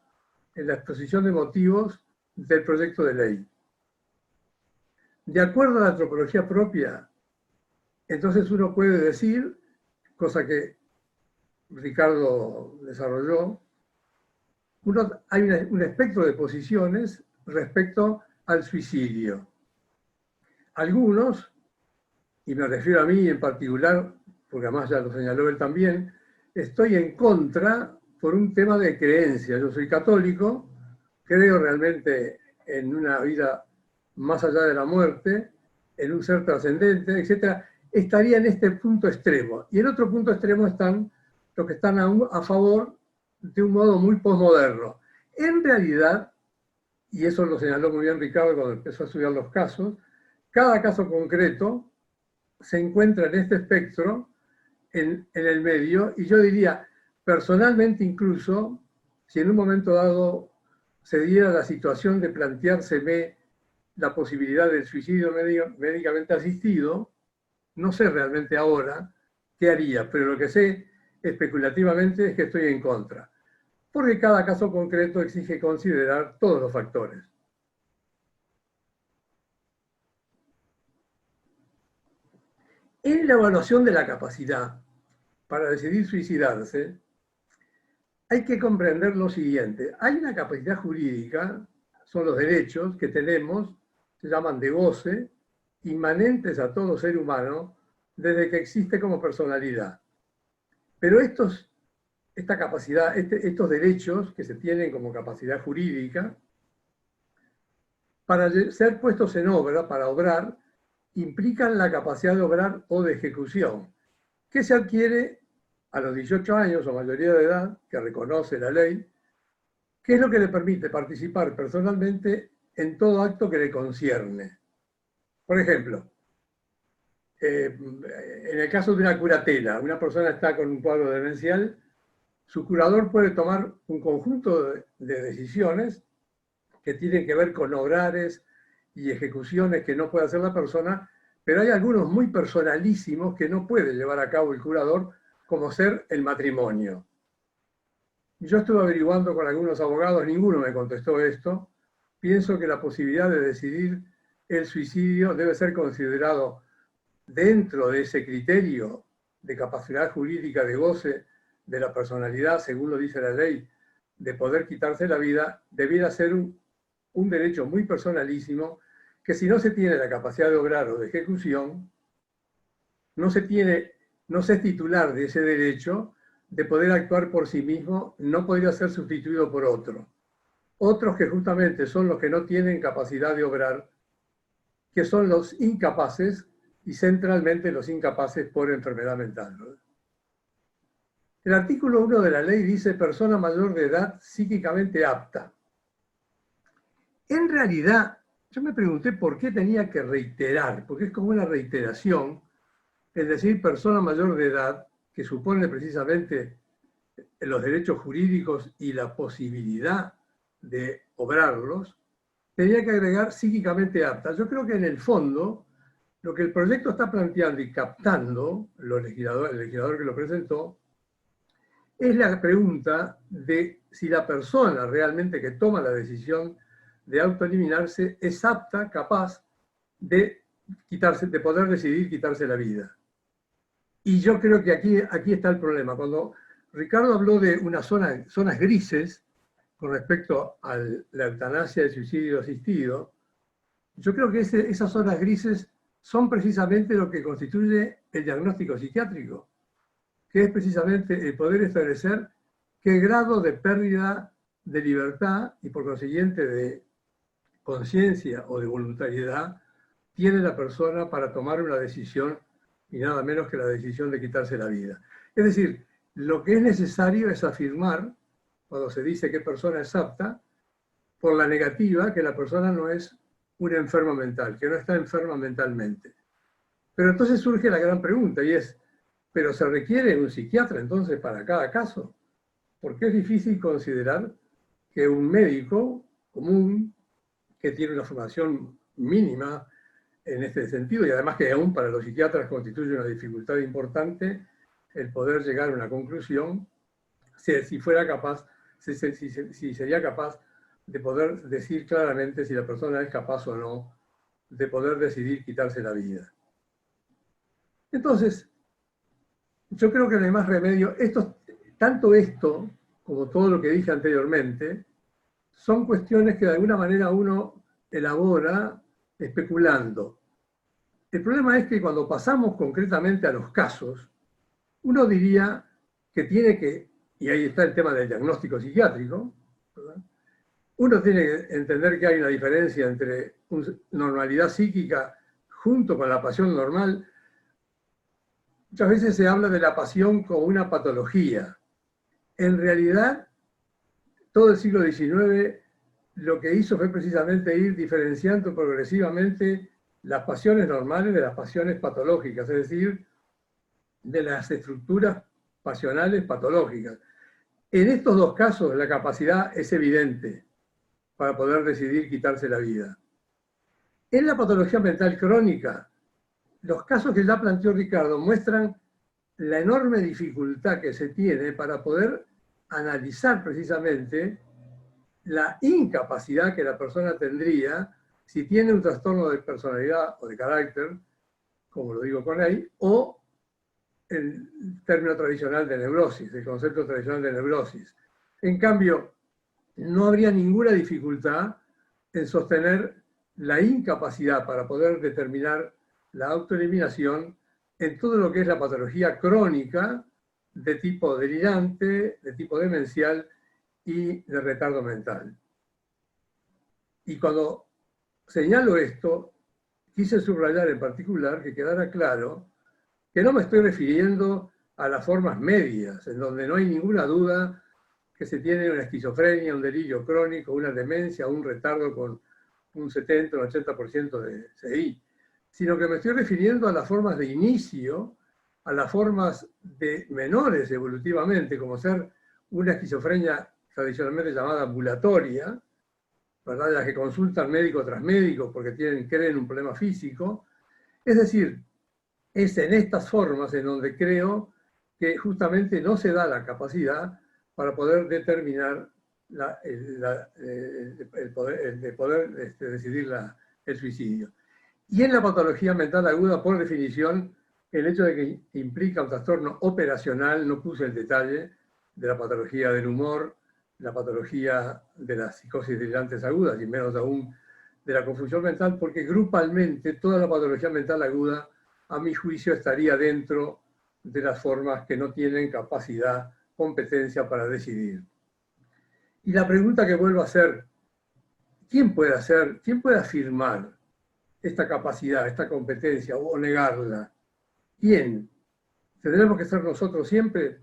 en la exposición de motivos del proyecto de ley. De acuerdo a la antropología propia, entonces uno puede decir, cosa que Ricardo desarrolló, hay un espectro de posiciones respecto al suicidio. Algunos, y me refiero a mí en particular, porque además ya lo señaló él también, estoy en contra por un tema de creencia. Yo soy católico creo realmente en una vida más allá de la muerte, en un ser trascendente, etc., estaría en este punto extremo. Y en otro punto extremo están los que están a favor de un modo muy posmoderno. En realidad, y eso lo señaló muy bien Ricardo cuando empezó a estudiar los casos, cada caso concreto se encuentra en este espectro, en el medio, y yo diría, personalmente incluso, si en un momento dado se diera la situación de planteárseme la posibilidad del suicidio médicamente asistido, no sé realmente ahora qué haría, pero lo que sé especulativamente es que estoy en contra, porque cada caso concreto exige considerar todos los factores. En la evaluación de la capacidad para decidir suicidarse, hay que comprender lo siguiente. Hay una capacidad jurídica, son los derechos que tenemos, se llaman de goce, inmanentes a todo ser humano desde que existe como personalidad. Pero esta capacidad, estos derechos que se tienen como capacidad jurídica, para ser puestos en obra, para obrar, implican la capacidad de obrar o de ejecución, que se adquiere a los 18 años o mayoría de edad, que reconoce la ley, que es lo que le permite participar personalmente en todo acto que le concierne. Por ejemplo, en el caso de una curatela, una persona está con un cuadro demencial, su curador puede tomar un conjunto de decisiones que tienen que ver con obrares y ejecuciones que no puede hacer la persona, pero hay algunos muy personalísimos que no puede llevar a cabo el curador, como ser el matrimonio. Yo estuve averiguando con algunos abogados, ninguno me contestó esto. Pienso que la posibilidad de decidir el suicidio debe ser considerado dentro de ese criterio de capacidad jurídica de goce de la personalidad, según lo dice la ley, de poder quitarse la vida, debiera ser un derecho muy personalísimo, que si no se tiene la capacidad de obrar o de ejecución, no se es titular de ese derecho de poder actuar por sí mismo, no podría ser sustituido por otro. Otros que justamente son los que no tienen capacidad de obrar, que son los incapaces, y centralmente los incapaces por enfermedad mental. El artículo 1 de la ley dice persona mayor de edad psíquicamente apta. En realidad, yo me pregunté por qué tenía que reiterar, porque es como una reiteración, es decir, persona mayor de edad, que supone precisamente los derechos jurídicos y la posibilidad de obrarlos, tenía que agregar psíquicamente apta. Yo creo que en el fondo, lo que el proyecto está planteando y captando, el legislador que lo presentó, es la pregunta de si la persona realmente que toma la decisión de autoeliminarse es apta, capaz de poder decidir quitarse la vida. Y yo creo que aquí está el problema. Cuando Ricardo habló de unas zonas grises con respecto a la eutanasia y el suicidio asistido, yo creo que esas zonas grises son precisamente lo que constituye el diagnóstico psiquiátrico, que es precisamente el poder establecer qué grado de pérdida de libertad y por consiguiente de conciencia o de voluntariedad tiene la persona para tomar una decisión, y nada menos que la decisión de quitarse la vida. Es decir, lo que es necesario es afirmar, cuando se dice qué persona es apta, por la negativa, que la persona no es un enfermo mental, que no está enferma mentalmente. Pero entonces surge la gran pregunta, y es, ¿pero se requiere un psiquiatra entonces para cada caso? Porque es difícil considerar que un médico común, que tiene una formación mínima en este sentido, y además que aún para los psiquiatras constituye una dificultad importante el poder llegar a una conclusión, si fuera capaz, si sería capaz de poder decir claramente si la persona es capaz o no de poder decidir quitarse la vida. Entonces, yo creo que no hay más remedio. Tanto esto como todo lo que dije anteriormente son cuestiones que de alguna manera uno elabora especulando. El problema es que cuando pasamos concretamente a los casos, uno diría que tiene que, y ahí está el tema del diagnóstico psiquiátrico, ¿verdad?, uno tiene que entender que hay una diferencia entre normalidad psíquica junto con la pasión normal. Muchas veces se habla de la pasión como una patología. En realidad, todo el siglo XIX lo que hizo fue precisamente ir diferenciando progresivamente las pasiones normales de las pasiones patológicas, es decir, de las estructuras pasionales patológicas. En estos dos casos la capacidad es evidente para poder decidir quitarse la vida. En la patología mental crónica, los casos que ya planteó Ricardo muestran la enorme dificultad que se tiene para poder analizar precisamente la incapacidad que la persona tendría si tiene un trastorno de personalidad o de carácter, como lo digo con él, o el término tradicional de neurosis, el concepto tradicional de neurosis. En cambio, no habría ninguna dificultad en sostener la incapacidad para poder determinar la autoeliminación en todo lo que es la patología crónica de tipo delirante, de tipo demencial y de retardo mental. Y cuando señalo esto, quise subrayar en particular que quedara claro que no me estoy refiriendo a las formas medias, en donde no hay ninguna duda que se tiene una esquizofrenia, un delirio crónico, una demencia, un retardo con un 70 o 80% de CI, sino que me estoy refiriendo a las formas de inicio, a las formas de menores evolutivamente, como ser una esquizofrenia tradicionalmente llamada ambulatoria, ¿verdad? Las que consultan médico tras médico porque creen un problema físico. Es decir, es en estas formas en donde creo que justamente no se da la capacidad para poder determinar decidir el suicidio. Y en la patología mental aguda, por definición, el hecho de que implica un trastorno operacional, no puse el detalle de la patología del humor, la patología de las psicosis delirantes agudas, y menos aún de la confusión mental, porque grupalmente toda la patología mental aguda, a mi juicio, estaría dentro de las formas que no tienen capacidad, competencia para decidir. Y la pregunta que vuelvo a hacer, ¿quién puede afirmar esta capacidad, esta competencia o negarla? ¿Quién? ¿Tendremos que ser nosotros siempre?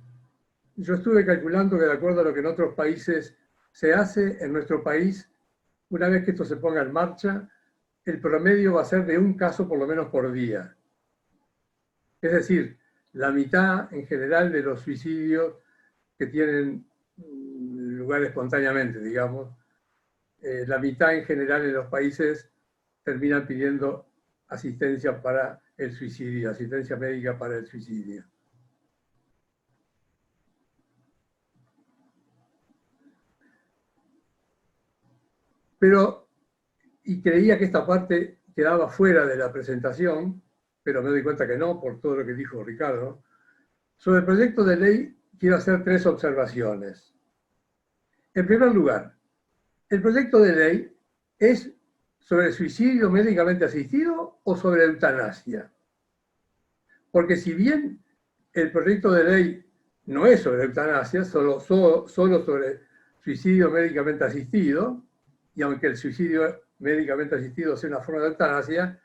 Yo estuve calculando que de acuerdo a lo que en otros países se hace, en nuestro país, una vez que esto se ponga en marcha, el promedio va a ser de un caso por lo menos por día. Es decir, la mitad en general de los suicidios que tienen lugar espontáneamente, digamos, la mitad en general en los países terminan pidiendo asistencia para el suicidio, asistencia médica para el suicidio. Pero, y creía que esta parte quedaba fuera de la presentación, pero me doy cuenta que no, por todo lo que dijo Ricardo. Sobre el proyecto de ley quiero hacer 3 observaciones. En primer lugar, el proyecto de ley es sobre el suicidio médicamente asistido o sobre la eutanasia. Porque si bien el proyecto de ley no es sobre eutanasia, solo sobre suicidio médicamente asistido, y aunque el suicidio médicamente asistido sea una forma de eutanasia,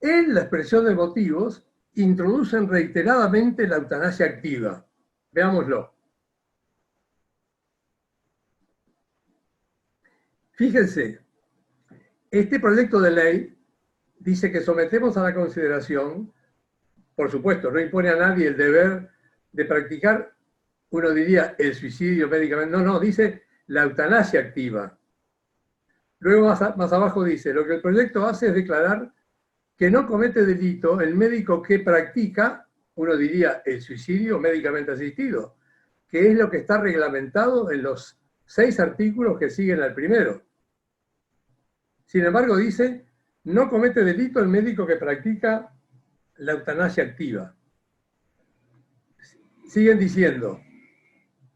en la expresión de motivos introducen reiteradamente la eutanasia activa. Veámoslo. Fíjense, este proyecto de ley dice que sometemos a la consideración, por supuesto, no impone a nadie el deber de practicar, uno diría, el suicidio médicamente, no, dice la eutanasia activa. Luego más abajo dice, lo que el proyecto hace es declarar que no comete delito el médico que practica, uno diría, el suicidio médicamente asistido, que es lo que está reglamentado en los 6 artículos que siguen al primero. Sin embargo, dice, no comete delito el médico que practica la eutanasia activa. Siguen diciendo,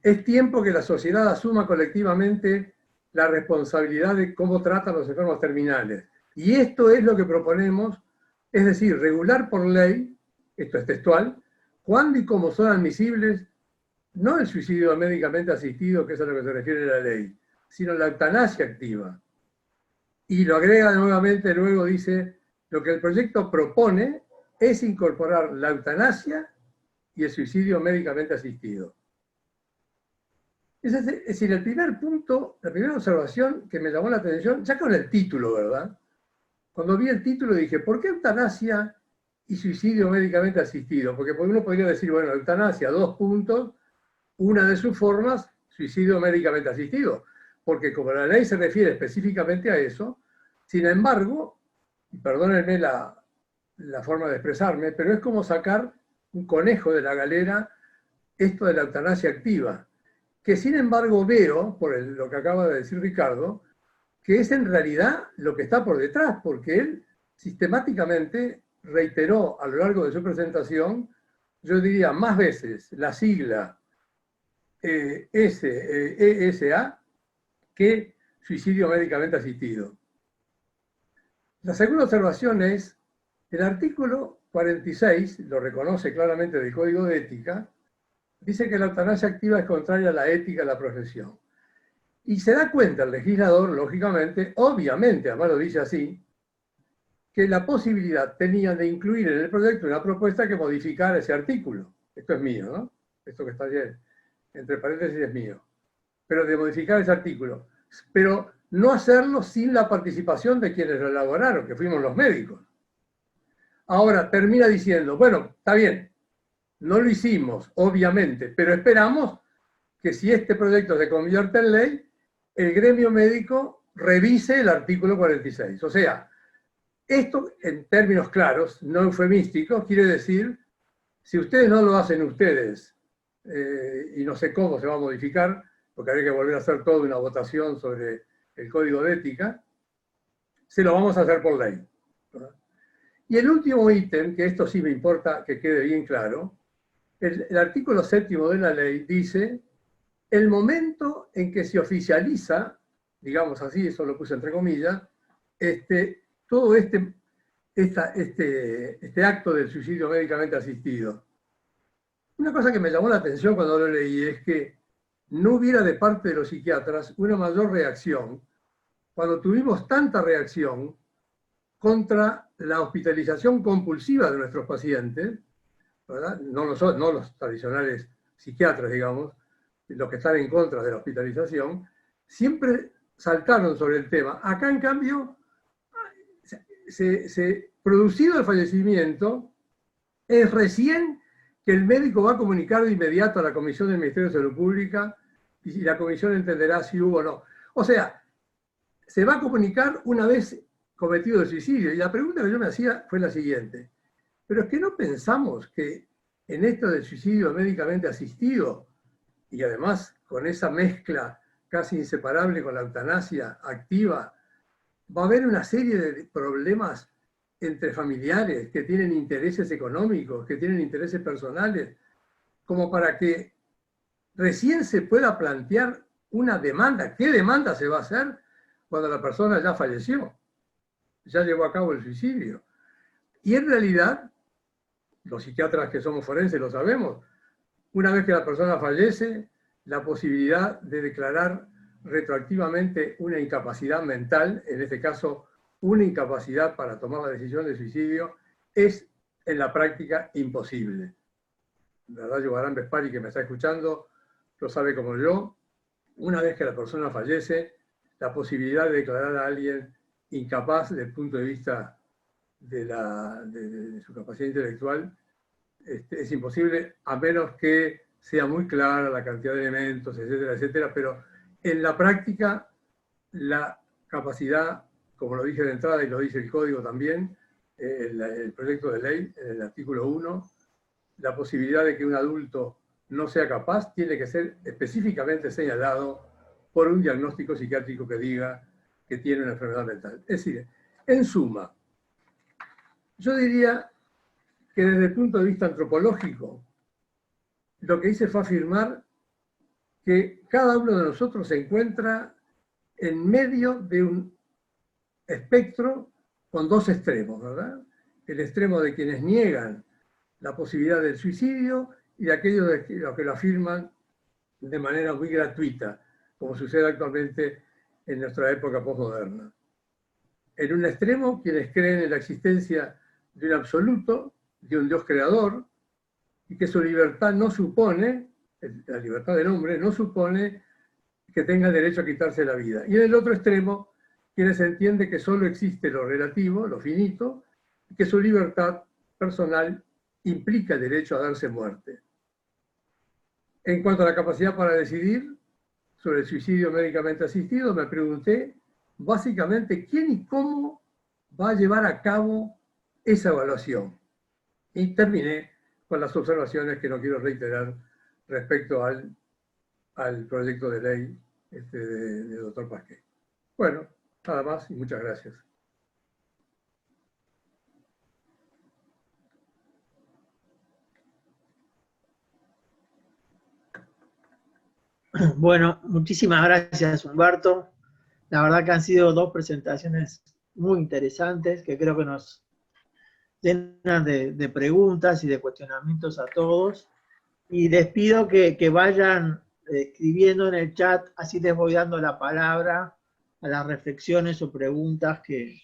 es tiempo que la sociedad asuma colectivamente la responsabilidad de cómo tratan los enfermos terminales. Y esto es lo que proponemos, es decir, regular por ley, esto es textual, cuándo y cómo son admisibles, no el suicidio médicamente asistido, que es a lo que se refiere la ley, sino la eutanasia activa. Y lo agrega nuevamente, luego dice, lo que el proyecto propone es incorporar la eutanasia y el suicidio médicamente asistido. Es decir, el primer punto, la primera observación que me llamó la atención, ya con el título, ¿verdad? Cuando vi el título dije, ¿por qué eutanasia y suicidio médicamente asistido? Porque uno podría decir, bueno, eutanasia, 2 puntos, una de sus formas, suicidio médicamente asistido. Porque como la ley se refiere específicamente a eso, sin embargo, y perdónenme la forma de expresarme, pero es como sacar un conejo de la galera esto de la eutanasia activa, que sin embargo veo, por lo que acaba de decir Ricardo, que es en realidad lo que está por detrás, porque él sistemáticamente reiteró a lo largo de su presentación, yo diría más veces, la sigla ESA que suicidio médicamente asistido. La segunda observación es, el artículo 46, lo reconoce claramente del Código de Ética, dice que la eutanasia activa es contraria a la ética de la profesión. Y se da cuenta el legislador, lógicamente, obviamente, además lo dice así, que la posibilidad tenían de incluir en el proyecto una propuesta que modificara ese artículo. Esto es mío, ¿no? Esto que está allí, entre paréntesis, es mío. Pero de modificar ese artículo. Pero no hacerlo sin la participación de quienes lo elaboraron, que fuimos los médicos. Ahora termina diciendo, bueno, está bien, no lo hicimos, obviamente, pero esperamos que si este proyecto se convierte en ley, el gremio médico revise el artículo 46. O sea, esto en términos claros, no eufemísticos, quiere decir, si ustedes no lo hacen ustedes, y no sé cómo se va a modificar, porque habría que volver a hacer toda una votación sobre el Código de Ética, se lo vamos a hacer por ley. ¿Verdad? Y el último ítem, que esto sí me importa que quede bien claro, el artículo 7º de la ley dice, el momento en que se oficializa, digamos así, eso lo puse entre comillas, todo este acto del suicidio médicamente asistido. Una cosa que me llamó la atención cuando lo leí es que no hubiera de parte de los psiquiatras una mayor reacción cuando tuvimos tanta reacción contra la hospitalización compulsiva de nuestros pacientes, ¿verdad? No los tradicionales psiquiatras, digamos, los que están en contra de la hospitalización, siempre saltaron sobre el tema. Acá, en cambio, producido el fallecimiento, es recién que el médico va a comunicar de inmediato a la Comisión del Ministerio de Salud Pública y la Comisión entenderá si hubo o no. O sea, se va a comunicar una vez cometido el suicidio. Y la pregunta que yo me hacía fue la siguiente. Pero es que no pensamos que en esto del suicidio médicamente asistido, y además con esa mezcla casi inseparable con la eutanasia activa, va a haber una serie de problemas entre familiares que tienen intereses económicos, que tienen intereses personales, como para que recién se pueda plantear una demanda. ¿Qué demanda se va a hacer cuando la persona ya falleció? Ya llevó a cabo el suicidio. Y en realidad, los psiquiatras que somos forenses lo sabemos, una vez que la persona fallece, la posibilidad de declarar retroactivamente una incapacidad mental, en este caso una incapacidad para tomar la decisión de suicidio, es en la práctica imposible. ¿Verdad? Yobarán Vespari, que me está escuchando, lo sabe como yo. Una vez que la persona fallece, la posibilidad de declarar a alguien incapaz desde el punto de vista de su capacidad intelectual es imposible, a menos que sea muy clara la cantidad de elementos, etcétera, etcétera, pero en la práctica la capacidad, como lo dije de entrada y lo dice el Código también, el proyecto de ley, en el artículo 1, la posibilidad de que un adulto no sea capaz tiene que ser específicamente señalado por un diagnóstico psiquiátrico que diga que tiene una enfermedad mental. Es decir, en suma, yo diría que desde el punto de vista antropológico, lo que hice fue afirmar que cada uno de nosotros se encuentra en medio de un espectro con dos extremos, ¿verdad? El extremo de quienes niegan la posibilidad del suicidio y de aquellos que lo afirman de manera muy gratuita. como sucede actualmente en nuestra época posmoderna. En un extremo, quienes creen en la existencia de un absoluto, de un Dios creador, y que su libertad no supone, la libertad del hombre no supone que tenga el derecho a quitarse la vida. Y en el otro extremo, quienes entienden que solo existe lo relativo, lo finito, y que su libertad personal implica el derecho a darse muerte. En cuanto a la capacidad para decidir sobre el suicidio médicamente asistido, me pregunté básicamente quién y cómo va a llevar a cabo esa evaluación. Y terminé con las observaciones que no quiero reiterar respecto al proyecto de ley de doctor Pasquet. Bueno, nada más y muchas gracias. Bueno, muchísimas gracias, Humberto. La verdad que han sido dos presentaciones muy interesantes que creo que nos llenan de preguntas y de cuestionamientos a todos. Y les pido que vayan escribiendo en el chat, así les voy dando la palabra a las reflexiones o preguntas que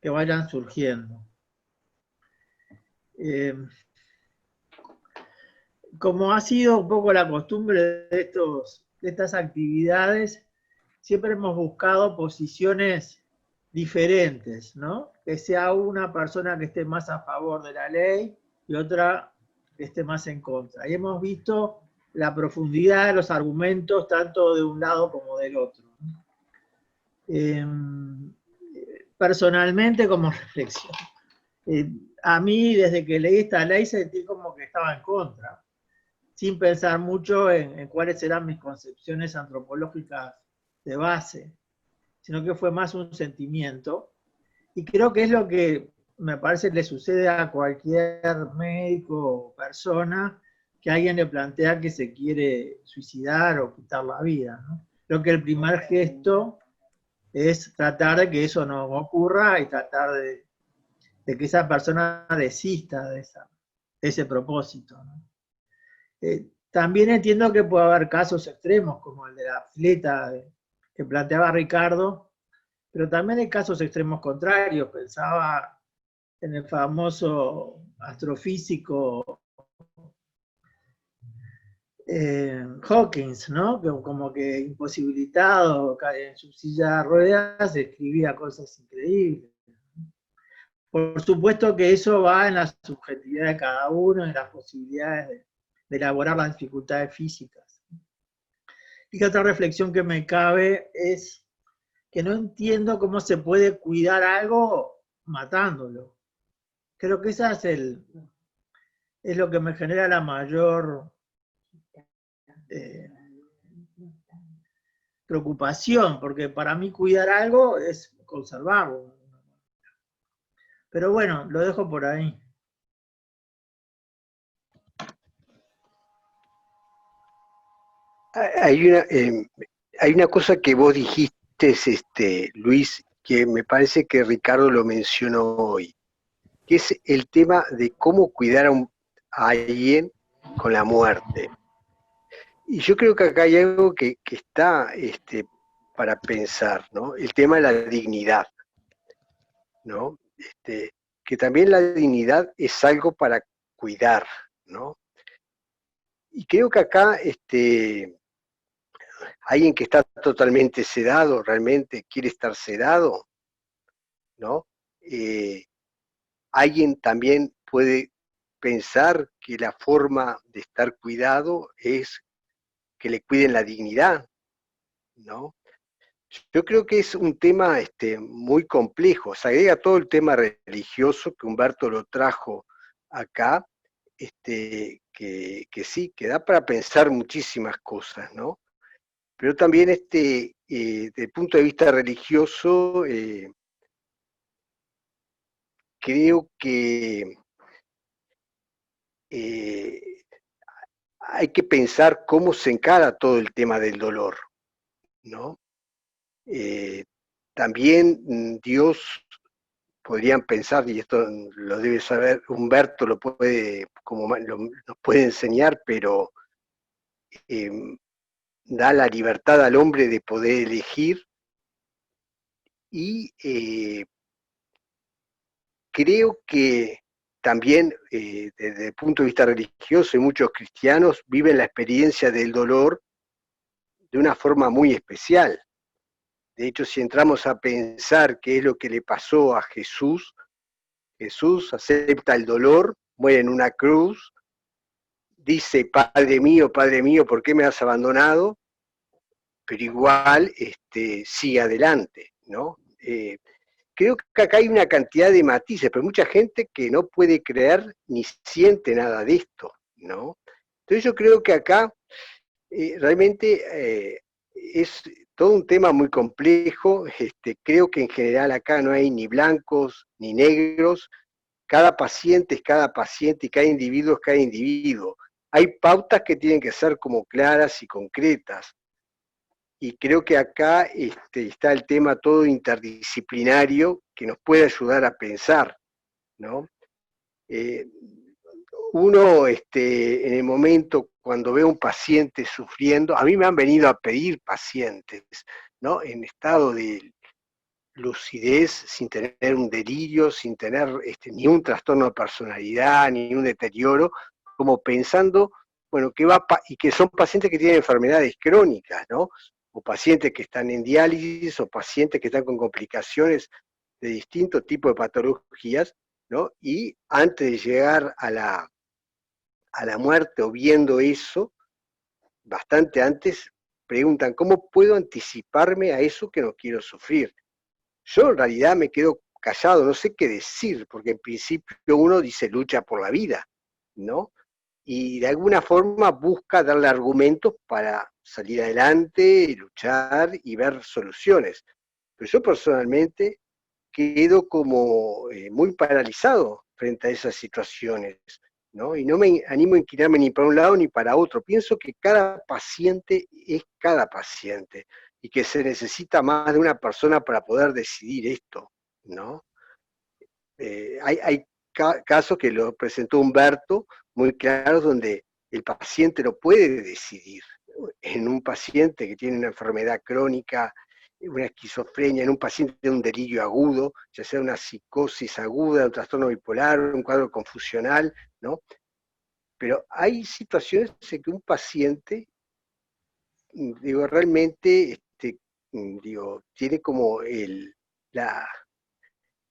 vayan surgiendo. Como ha sido un poco la costumbre de estas actividades, siempre hemos buscado posiciones diferentes, ¿no? Que sea una persona que esté más a favor de la ley y otra que esté más en contra. Y hemos visto la profundidad de los argumentos tanto de un lado como del otro. Personalmente, como reflexión, a mí desde que leí esta ley sentí como que estaba en contra, sin pensar mucho en cuáles eran mis concepciones antropológicas de base, sino que fue más un sentimiento. Y creo que es lo que me parece le sucede a cualquier médico o persona que alguien le plantea que se quiere suicidar o quitar la vida, ¿no? Creo que el primer gesto es tratar de que eso no ocurra y tratar de que esa persona desista de ese propósito, ¿no? También entiendo que puede haber casos extremos, como el de la atleta que planteaba Ricardo, pero también hay casos extremos contrarios. Pensaba en el famoso astrofísico Hawkins, ¿no? Que como que imposibilitado en su silla de ruedas escribía cosas increíbles. Por supuesto que eso va en la subjetividad de cada uno, en las posibilidades de elaborar las dificultades físicas. Y que otra reflexión que me cabe es que no entiendo cómo se puede cuidar algo matándolo. Creo que esa es lo que me genera la mayor preocupación, porque para mí cuidar algo es conservarlo. Pero bueno, lo dejo por ahí. Hay una cosa que vos dijiste, Luis, que me parece que Ricardo lo mencionó hoy, que es el tema de cómo cuidar a alguien con la muerte. Y yo creo que acá hay algo que está para pensar, ¿no? El tema de la dignidad, ¿no? Que también la dignidad es algo para cuidar, ¿no? Y creo que acá alguien que está totalmente sedado, realmente quiere estar sedado, ¿no? Alguien también puede pensar que la forma de estar cuidado es que le cuiden la dignidad, ¿no? Yo creo que es un tema muy complejo, se agrega todo el tema religioso que Humberto lo trajo acá, que sí, que da para pensar muchísimas cosas, ¿no? Pero también desde el punto de vista religioso, creo que hay que pensar cómo se encara todo el tema del dolor, ¿no? También Dios, podrían pensar, y esto lo debe saber, Humberto lo puede, nos puede enseñar, pero da la libertad al hombre de poder elegir, y creo que también desde el punto de vista religioso, y muchos cristianos viven la experiencia del dolor de una forma muy especial. De hecho, si entramos a pensar qué es lo que le pasó a Jesús, Jesús acepta el dolor, muere en una cruz, dice, Padre mío, ¿por qué me has abandonado? Pero igual sigue adelante, ¿no? Creo que acá hay una cantidad de matices, pero mucha gente que no puede creer ni siente nada de esto, ¿no? Entonces yo creo que acá realmente es todo un tema muy complejo. Creo que en general acá no hay ni blancos ni negros. Cada paciente es cada paciente y cada individuo es cada individuo. Hay pautas que tienen que ser como claras y concretas. Y creo que acá está el tema todo interdisciplinario que nos puede ayudar a pensar, ¿no? Uno en el momento cuando ve a un paciente sufriendo, a mí me han venido a pedir pacientes, ¿no? En estado de lucidez, sin tener un delirio, sin tener ni un trastorno de personalidad, ni un deterioro, como pensando, bueno, y que son pacientes que tienen enfermedades crónicas, ¿no? O pacientes que están en diálisis, o pacientes que están con complicaciones de distintos tipos de patologías, ¿no? Y antes de llegar a la muerte o viendo eso, bastante antes, preguntan, ¿cómo puedo anticiparme a eso que no quiero sufrir? Yo en realidad me quedo callado, no sé qué decir, porque en principio uno dice lucha por la vida, ¿no? Y de alguna forma busca darle argumentos para salir adelante, luchar y ver soluciones. Pero yo personalmente quedo como muy paralizado frente a esas situaciones, ¿no? Y no me animo a inclinarme ni para un lado ni para otro. Pienso que cada paciente es cada paciente y que se necesita más de una persona para poder decidir esto, ¿no? Hay casos que lo presentó Humberto muy claros donde el paciente no puede decidir. En un paciente que tiene una enfermedad crónica, una esquizofrenia, en un paciente de un delirio agudo, ya sea una psicosis aguda, un trastorno bipolar, un cuadro confusional, ¿no? Pero hay situaciones en que un paciente, digo, realmente, tiene como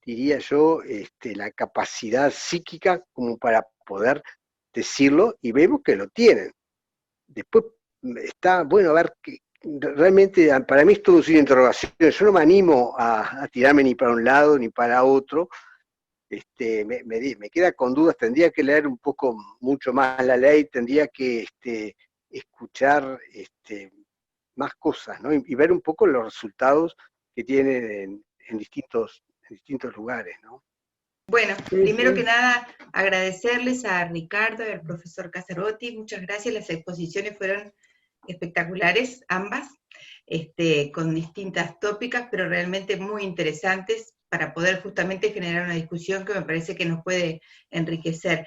diría yo, la capacidad psíquica como para poder decirlo, y vemos que lo tienen. Después está, bueno, a ver, realmente para mí es todo sin interrogaciones. Yo no me animo a tirarme ni para un lado ni para otro. Me queda con dudas, tendría que leer un poco mucho más la ley, tendría que escuchar más cosas, ¿no? Y ver un poco los resultados que tienen en distintos lugares, ¿no? Bueno, Sí, primero sí. que nada, agradecerles a Ricardo y al profesor Casarotti, muchas gracias, las exposiciones fueron espectaculares, ambas, con distintas tópicas, pero realmente muy interesantes para poder justamente generar una discusión que me parece que nos puede enriquecer.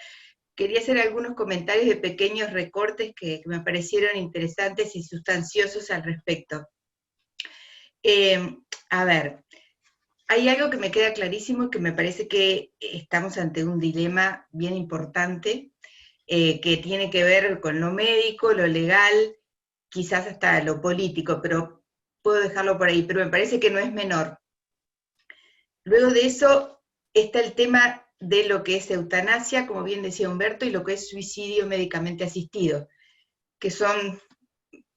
Quería hacer algunos comentarios de pequeños recortes que me parecieron interesantes y sustanciosos al respecto. A ver, hay algo que me queda clarísimo, que me parece que estamos ante un dilema bien importante, que tiene que ver con lo médico, lo legal, quizás hasta lo político, pero puedo dejarlo por ahí, pero me parece que no es menor. Luego de eso está el tema de lo que es eutanasia, como bien decía Humberto, y lo que es suicidio médicamente asistido, que son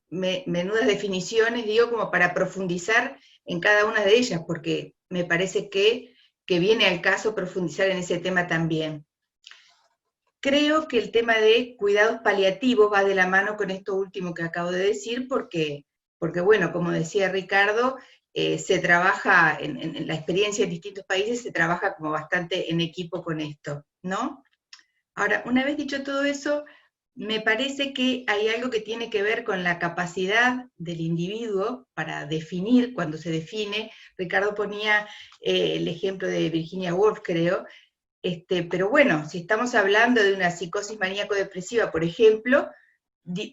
menudas definiciones, digo, como para profundizar en cada una de ellas, porque me parece que viene al caso profundizar en ese tema también. Creo que el tema de cuidados paliativos va de la mano con esto último que acabo de decir, porque bueno, como decía Ricardo, se trabaja, en la experiencia en distintos países, se trabaja como bastante en equipo con esto, ¿no? Ahora, una vez dicho todo eso, me parece que hay algo que tiene que ver con la capacidad del individuo para definir, cuando se define. Ricardo ponía el ejemplo de Virginia Woolf, creo, pero bueno, si estamos hablando de una psicosis maníaco-depresiva, por ejemplo,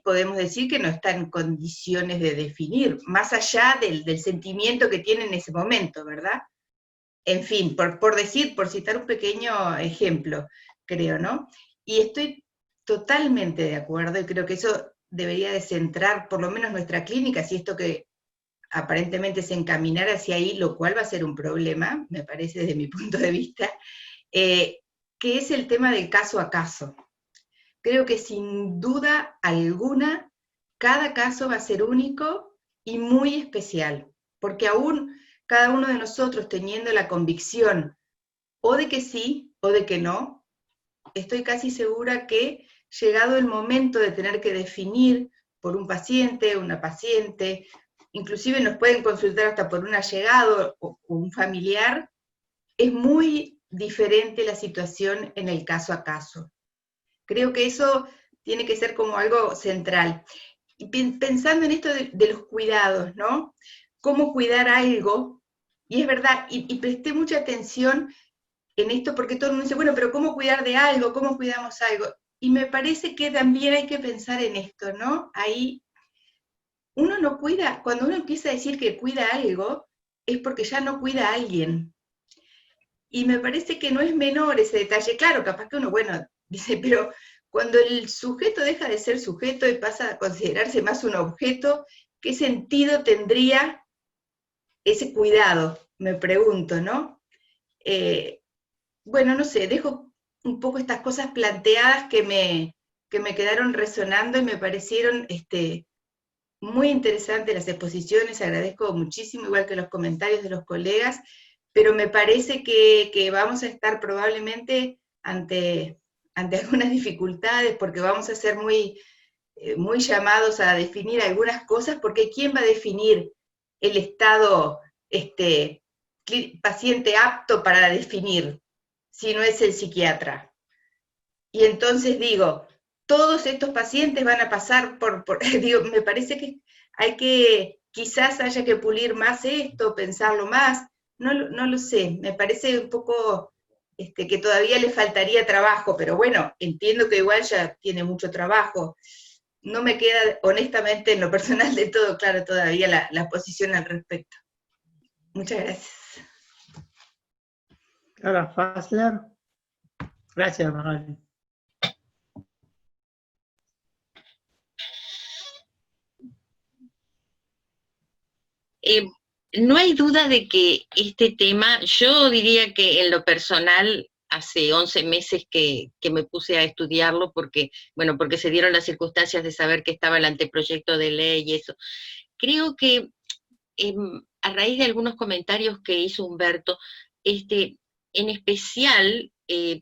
podemos decir que no está en condiciones de definir, más allá del sentimiento que tiene en ese momento, ¿verdad? En fin, por citar un pequeño ejemplo, creo, ¿no? Y estoy totalmente de acuerdo, y creo que eso debería de centrar por lo menos nuestra clínica, si esto que aparentemente se encaminara hacia ahí, lo cual va a ser un problema, me parece desde mi punto de vista, que es el tema del caso a caso. Creo que sin duda alguna, cada caso va a ser único y muy especial, porque aún cada uno de nosotros teniendo la convicción o de que sí o de que no, estoy casi segura que llegado el momento de tener que definir por un paciente, una paciente, inclusive nos pueden consultar hasta por un allegado o un familiar, es muy diferente la situación en el caso a caso. Creo que eso tiene que ser como algo central. Y pensando en esto de los cuidados, ¿no? Cómo cuidar algo, y es verdad, y presté mucha atención en esto porque todo el mundo dice, bueno, pero ¿cómo cuidar de algo? ¿Cómo cuidamos algo? Y me parece que también hay que pensar en esto, ¿no? Ahí uno no cuida, cuando uno empieza a decir que cuida algo, es porque ya no cuida a alguien. Y me parece que no es menor ese detalle. Claro, capaz que uno, bueno, dice, pero cuando el sujeto deja de ser sujeto y pasa a considerarse más un objeto, ¿qué sentido tendría ese cuidado? Me pregunto, ¿no? Bueno, no sé, dejo un poco estas cosas planteadas que me quedaron resonando y me parecieron muy interesantes las exposiciones, agradezco muchísimo, igual que los comentarios de los colegas, pero me parece que vamos a estar probablemente ante algunas dificultades, porque vamos a ser muy llamados a definir algunas cosas, porque ¿quién va a definir el estado paciente apto para definir si no es el psiquiatra? Y entonces digo, todos estos pacientes van a pasar digo, me parece que quizás haya que pulir más esto, pensarlo más, no lo sé, me parece un poco que todavía le faltaría trabajo, pero bueno, entiendo que igual ya tiene mucho trabajo. No me queda, honestamente, en lo personal de todo claro todavía la posición al respecto. Muchas gracias. Clara Fassler. Gracias, Magali. No hay duda de que este tema, yo diría que en lo personal, hace 11 meses que me puse a estudiarlo porque se dieron las circunstancias de saber que estaba el anteproyecto de ley y eso. Creo que a raíz de algunos comentarios que hizo Humberto, en especial,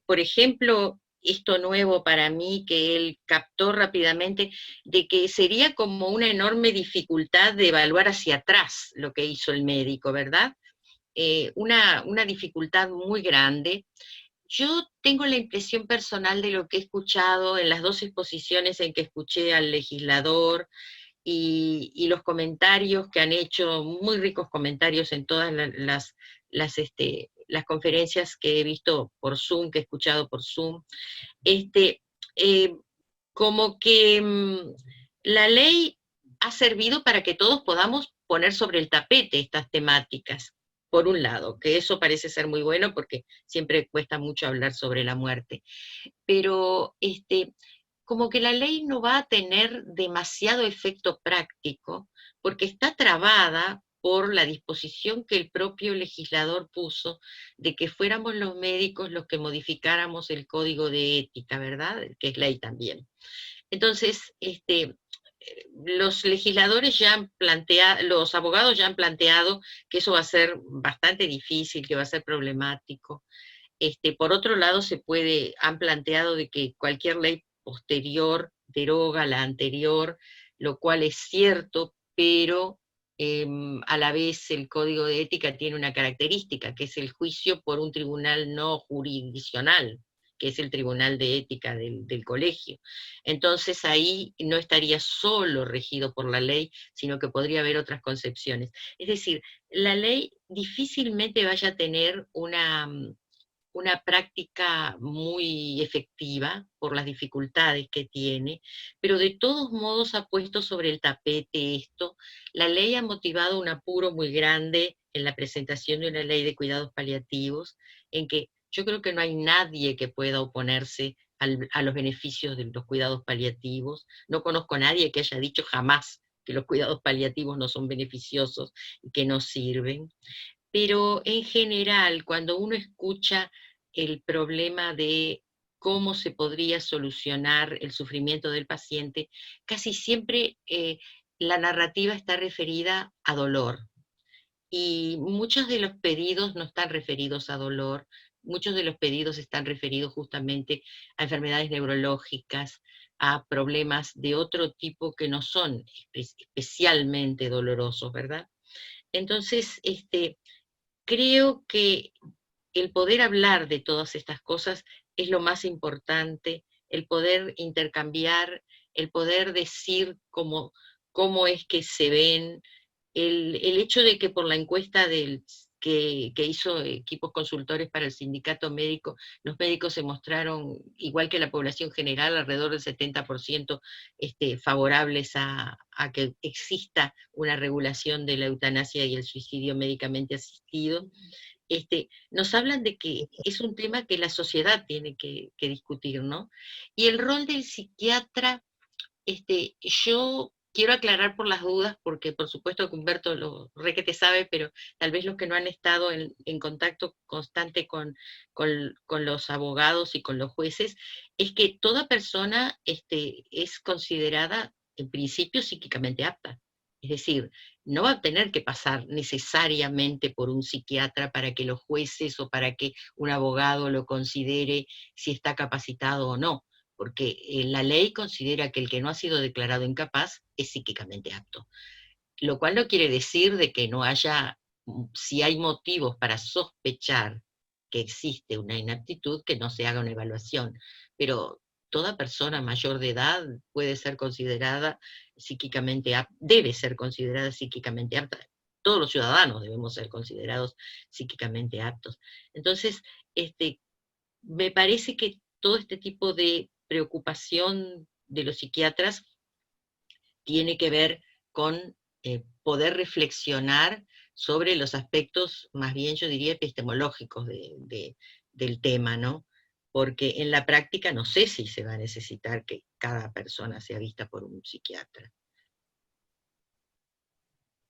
por ejemplo, esto nuevo para mí que él captó rápidamente, de que sería como una enorme dificultad de evaluar hacia atrás lo que hizo el médico, ¿verdad? Una dificultad muy grande. Yo tengo la impresión personal de lo que he escuchado en las dos exposiciones en que escuché al legislador y los comentarios que han hecho, muy ricos comentarios en todas las conferencias que he visto por Zoom, que he escuchado por Zoom, como que la ley ha servido para que todos podamos poner sobre el tapete estas temáticas, por un lado, que eso parece ser muy bueno porque siempre cuesta mucho hablar sobre la muerte, pero como que la ley no va a tener demasiado efecto práctico porque está trabada por la disposición que el propio legislador puso de que fuéramos los médicos los que modificáramos el código de ética, ¿verdad? Que es ley también. Entonces, los legisladores ya han planteado, los abogados ya han planteado que eso va a ser bastante difícil, que va a ser problemático. Por otro lado, han planteado de que cualquier ley posterior deroga la anterior, lo cual es cierto, pero a la vez el código de ética tiene una característica, que es el juicio por un tribunal no jurisdiccional, que es el tribunal de ética del colegio. Entonces ahí no estaría solo regido por la ley, sino que podría haber otras concepciones. Es decir, la ley difícilmente vaya a tener una práctica muy efectiva por las dificultades que tiene, pero de todos modos ha puesto sobre el tapete esto. La ley ha motivado un apuro muy grande en la presentación de una ley de cuidados paliativos, en que yo creo que no hay nadie que pueda oponerse a los beneficios de los cuidados paliativos. No conozco a nadie que haya dicho jamás que los cuidados paliativos no son beneficiosos y que no sirven. Pero en general, cuando uno escucha el problema de cómo se podría solucionar el sufrimiento del paciente, casi siempre la narrativa está referida a dolor. Y muchos de los pedidos no están referidos a dolor, muchos de los pedidos están referidos justamente a enfermedades neurológicas, a problemas de otro tipo que no son especialmente dolorosos, ¿verdad? Entonces, creo que el poder hablar de todas estas cosas es lo más importante, el poder intercambiar, el poder decir cómo es que se ven, el hecho de que por la encuesta que hizo equipos consultores para el sindicato médico, los médicos se mostraron, igual que la población general, alrededor del 70% favorables a que exista una regulación de la eutanasia y el suicidio médicamente asistido. Nos hablan de que es un tema que la sociedad tiene que discutir, ¿no? Y el rol del psiquiatra, yo quiero aclarar por las dudas, porque por supuesto que Humberto lo re que te sabe, pero tal vez los que no han estado en contacto constante con los abogados y con los jueces, es que toda persona es considerada en principio psíquicamente apta. Es decir, no va a tener que pasar necesariamente por un psiquiatra para que los jueces o para que un abogado lo considere si está capacitado o no, porque la ley considera que el que no ha sido declarado incapaz es psíquicamente apto. Lo cual no quiere decir de que no haya, si hay motivos para sospechar que existe una inaptitud, que no se haga una evaluación. Pero toda persona mayor de edad puede ser considerada psíquicamente apta, debe ser considerada psíquicamente apta. Todos los ciudadanos debemos ser considerados psíquicamente aptos. Entonces, me parece que todo este tipo de preocupación de los psiquiatras tiene que ver con poder reflexionar sobre los aspectos, más bien yo diría epistemológicos del tema, ¿no? Porque en la práctica no sé si se va a necesitar que cada persona sea vista por un psiquiatra.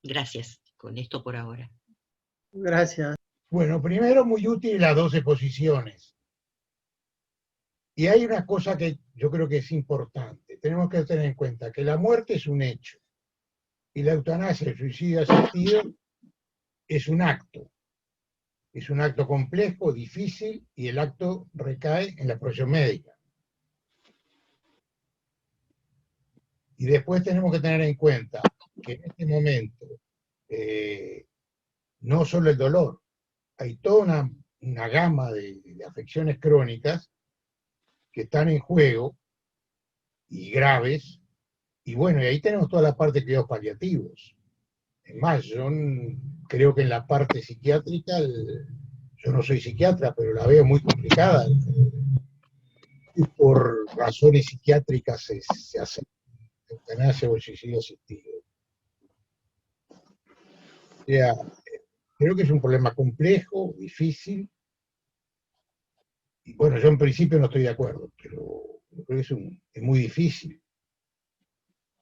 Gracias, con esto por ahora. Gracias. Bueno, primero muy útil las 12 posiciones. Y hay una cosa que yo creo que es importante. Tenemos que tener en cuenta que la muerte es un hecho. Y la eutanasia, el suicidio asistido, es un acto. Es un acto complejo, difícil, y el acto recae en la profesión médica. Y después tenemos que tener en cuenta que en este momento no solo el dolor, hay toda una gama de afecciones crónicas que están en juego y graves, y bueno, y ahí tenemos toda la parte de cuidados paliativos. Es más, yo creo que en la parte psiquiátrica, yo no soy psiquiatra, pero la veo muy complicada. Y por razones psiquiátricas se hace eutanasia o el suicidio asistido. O sea, creo que es un problema complejo, difícil, y bueno, yo en principio no estoy de acuerdo, pero creo que es muy difícil.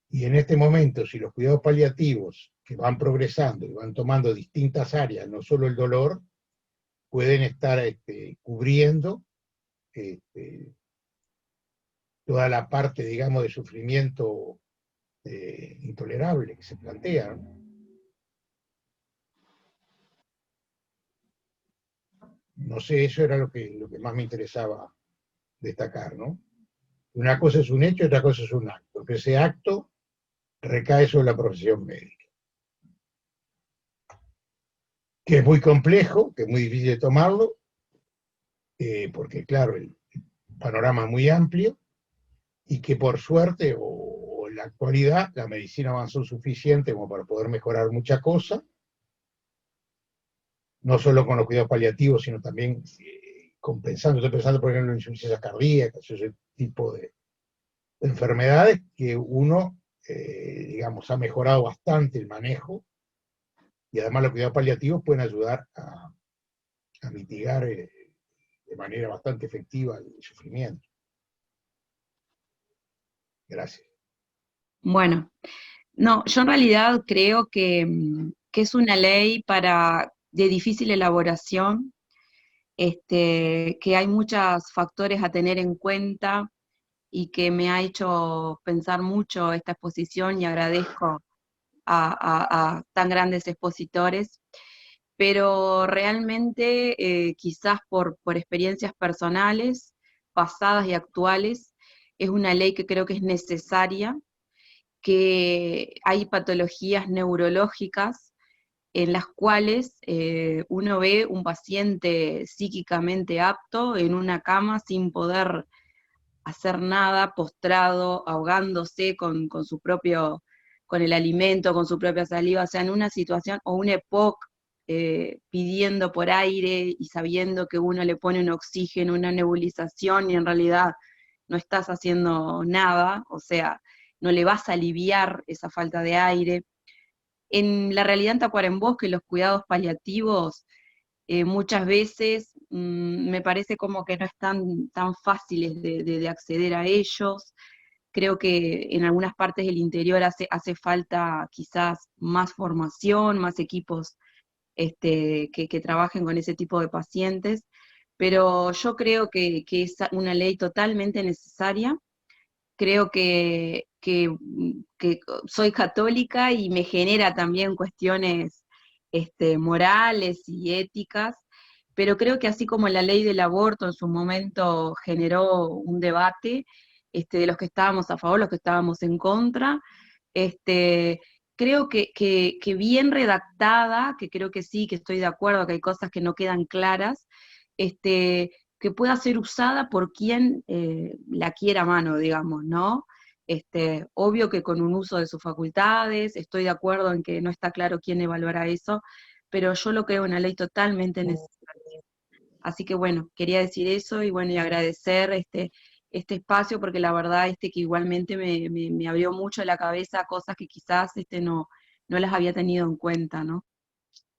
Y en este momento, si los cuidados paliativos, que van progresando y van tomando distintas áreas, no solo el dolor, pueden estar cubriendo toda la parte, digamos, de sufrimiento intolerable que se plantea, ¿no? No sé, eso era lo que más me interesaba destacar, ¿no? Una cosa es un hecho y otra cosa es un acto, que ese acto recae sobre la profesión médica. Que es muy complejo, que es muy difícil de tomarlo, porque claro, el panorama es muy amplio, y que por suerte, o en la actualidad, la medicina avanzó suficiente como para poder mejorar muchas cosas, no solo con los cuidados paliativos, sino también compensando, estoy pensando por ejemplo en insuficiencias cardíacas, ese tipo de enfermedades que uno, digamos, ha mejorado bastante el manejo, y además los cuidados paliativos pueden ayudar a mitigar de manera bastante efectiva el sufrimiento. Gracias. Bueno, no, yo en realidad creo que es una ley de difícil elaboración, que hay muchos factores a tener en cuenta y que me ha hecho pensar mucho esta exposición, y agradezco a tan grandes expositores, pero realmente quizás por experiencias personales, pasadas y actuales, es una ley que creo que es necesaria, que hay patologías neurológicas en las cuales uno ve un paciente psíquicamente apto en una cama sin poder hacer nada, postrado, ahogándose con el alimento, con su propia saliva, o sea, en una situación, o un EPOC, pidiendo por aire y sabiendo que uno le pone un oxígeno, una nebulización, y en realidad no estás haciendo nada, o sea, no le vas a aliviar esa falta de aire. En la realidad en Tacuarembó, que los cuidados paliativos muchas veces me parece como que no están tan fáciles de acceder a ellos. Creo que en algunas partes del interior hace falta quizás más formación, más equipos que trabajen con ese tipo de pacientes, pero yo creo que es una ley totalmente necesaria. Creo que soy católica y me genera también cuestiones morales y éticas, pero creo que así como la ley del aborto en su momento generó un debate de los que estábamos a favor, los que estábamos en contra, creo que bien redactada, que creo que sí, que estoy de acuerdo, que hay cosas que no quedan claras, que pueda ser usada por quien la quiera a mano, digamos, ¿no? Obvio que con un uso de sus facultades, estoy de acuerdo en que no está claro quién evaluará eso, pero yo lo creo una ley totalmente necesaria. Así que bueno, quería decir eso, y bueno, y agradecer este espacio, porque la verdad que igualmente me abrió mucho la cabeza cosas que quizás no las había tenido en cuenta, ¿no?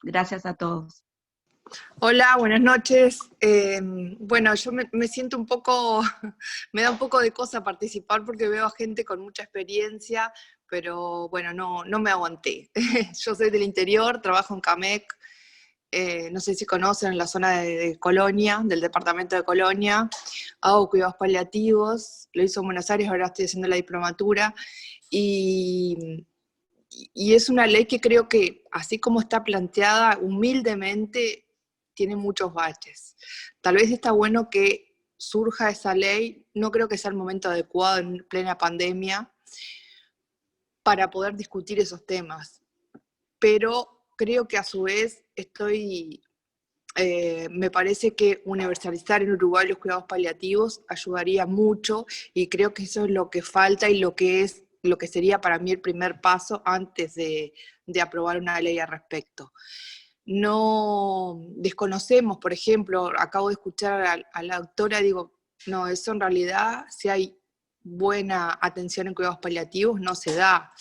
Gracias a todos. Hola, buenas noches. Bueno, yo me siento un poco, me da un poco de cosa participar porque veo a gente con mucha experiencia, pero bueno, no me aguanté. Yo soy del interior, trabajo en Camec, no sé si conocen, en la zona de Colonia, del departamento de Colonia, hago cuidados paliativos, lo hice en Buenos Aires, ahora estoy haciendo la diplomatura, y es una ley que creo que, así como está planteada, humildemente, tiene muchos baches. Tal vez está bueno que surja esa ley, no creo que sea el momento adecuado en plena pandemia para poder discutir esos temas, pero creo que a su vez me parece que universalizar en Uruguay los cuidados paliativos ayudaría mucho, y creo que eso es lo que falta y lo que sería para mí el primer paso antes de aprobar una ley al respecto. No desconocemos, por ejemplo, acabo de escuchar a la doctora, digo, no, eso en realidad, si hay buena atención en cuidados paliativos, no se da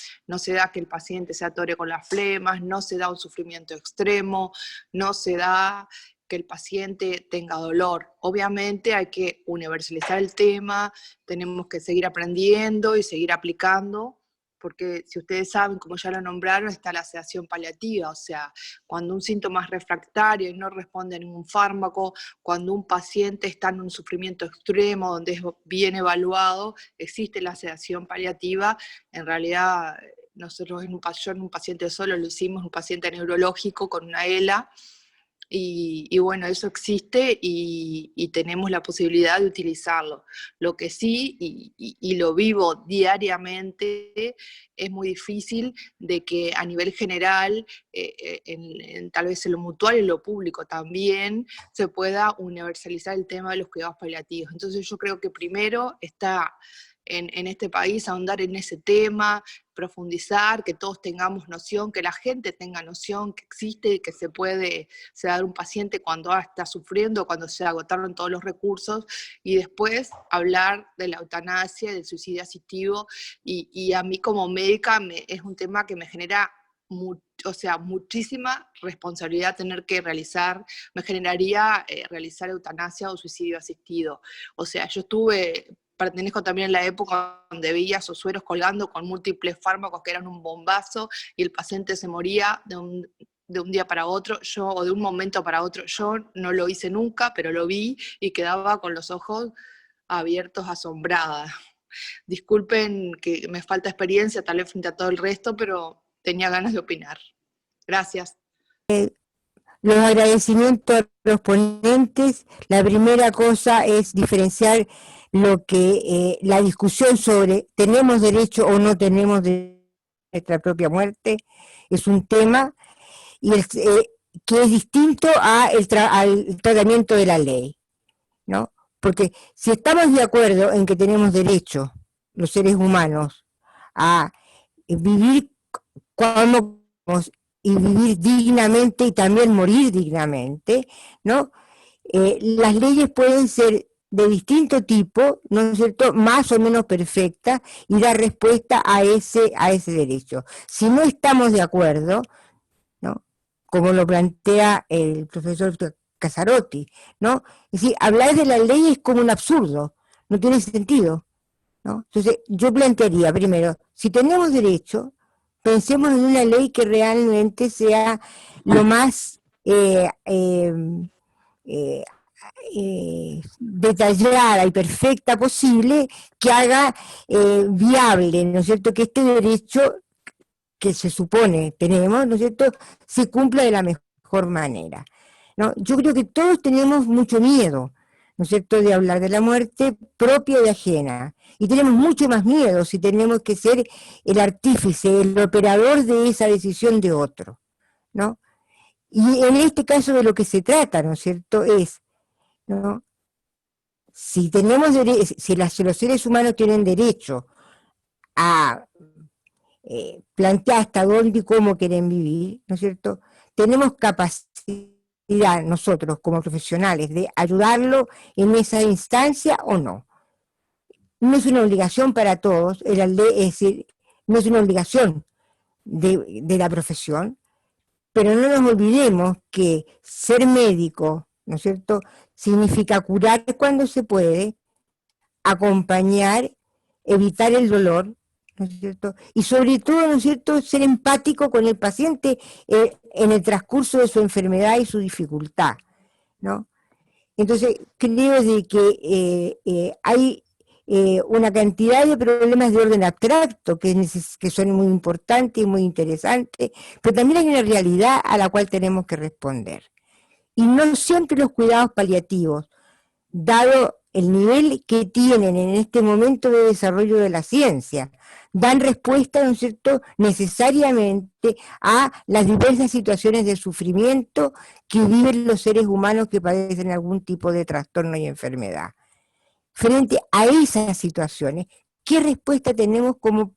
que el paciente se atore con las flemas, no se da un sufrimiento extremo, no se da que el paciente tenga dolor. Obviamente hay que universalizar el tema, tenemos que seguir aprendiendo y seguir aplicando, porque si ustedes saben, como ya lo nombraron, está la sedación paliativa, o sea, cuando un síntoma es refractario y no responde a ningún fármaco, cuando un paciente está en un sufrimiento extremo, donde es bien evaluado, existe la sedación paliativa. En realidad, nosotros en un paciente solo lo hicimos, un paciente neurológico con una ELA, y bueno, eso existe y tenemos la posibilidad de utilizarlo. Lo que sí, y lo vivo diariamente, es muy difícil de que a nivel general, tal vez en lo mutual y en lo público también, se pueda universalizar el tema de los cuidados paliativos. Entonces yo creo que primero está en este país ahondar en ese tema, profundizar, que todos tengamos noción, que la gente tenga noción que existe y que se puede sedar un paciente cuando está sufriendo, cuando se agotaron todos los recursos, y después hablar de la eutanasia, del suicidio asistivo, y a mí como médica es un tema que me genera muchísima responsabilidad tener que realizar, me generaría realizar eutanasia o suicidio asistido. O sea, pertenezco también a la época donde veía esos sueros colgando con múltiples fármacos que eran un bombazo y el paciente se moría de un día para otro, o de un momento para otro. Yo no lo hice nunca, pero lo vi y quedaba con los ojos abiertos, asombrada. Disculpen que me falta experiencia, tal vez frente a todo el resto, pero tenía ganas de opinar. Gracias. Los agradecimientos a los ponentes. La primera cosa es diferenciar lo que la discusión sobre tenemos derecho o no tenemos derecho a nuestra propia muerte es un tema y que es distinto al tratamiento de la ley, ¿no? Porque si estamos de acuerdo en que tenemos derecho, los seres humanos, a vivir como y vivir dignamente y también morir dignamente, ¿no? Las leyes pueden ser de distinto tipo, ¿no es cierto?, más o menos perfectas, y dar respuesta a ese derecho. Si no estamos de acuerdo, ¿no?, como lo plantea el profesor Casarotti, ¿no?, es decir, hablar de la ley es como un absurdo, no tiene sentido, ¿no? Entonces, yo plantearía primero, si tenemos derecho, pensemos en una ley que realmente sea lo más detallada y perfecta posible, que haga viable, ¿no es cierto?, que este derecho que se supone tenemos, ¿no es cierto?, se cumpla de la mejor manera, ¿no? Yo creo que todos tenemos mucho miedo, ¿no es cierto?, de hablar de la muerte propia y ajena, y tenemos mucho más miedo si tenemos que ser el artífice, el operador de esa decisión de otro, ¿no? Y en este caso de lo que se trata, ¿no es cierto?, es, ¿no?, si los seres humanos tienen derecho a plantear hasta dónde y cómo quieren vivir, ¿no es cierto?, tenemos capacidad nosotros como profesionales de ayudarlo en esa instancia o no. No es una obligación para todos, es decir, no es una obligación de la profesión, pero no nos olvidemos que ser médico, ¿no es cierto?, significa curar cuando se puede, acompañar, evitar el dolor, ¿no es cierto?, y sobre todo, ¿no es cierto?, ser empático con el paciente en el transcurso de su enfermedad y su dificultad, ¿no? Entonces, creo de que hay una cantidad de problemas de orden abstracto que son muy importantes y muy interesantes, pero también hay una realidad a la cual tenemos que responder. Y no siempre los cuidados paliativos, dado el nivel que tienen en este momento de desarrollo de la ciencia, dan respuesta, ¿no es cierto?, necesariamente a las diversas situaciones de sufrimiento que viven los seres humanos que padecen algún tipo de trastorno y enfermedad. Frente a esas situaciones, ¿qué respuesta tenemos como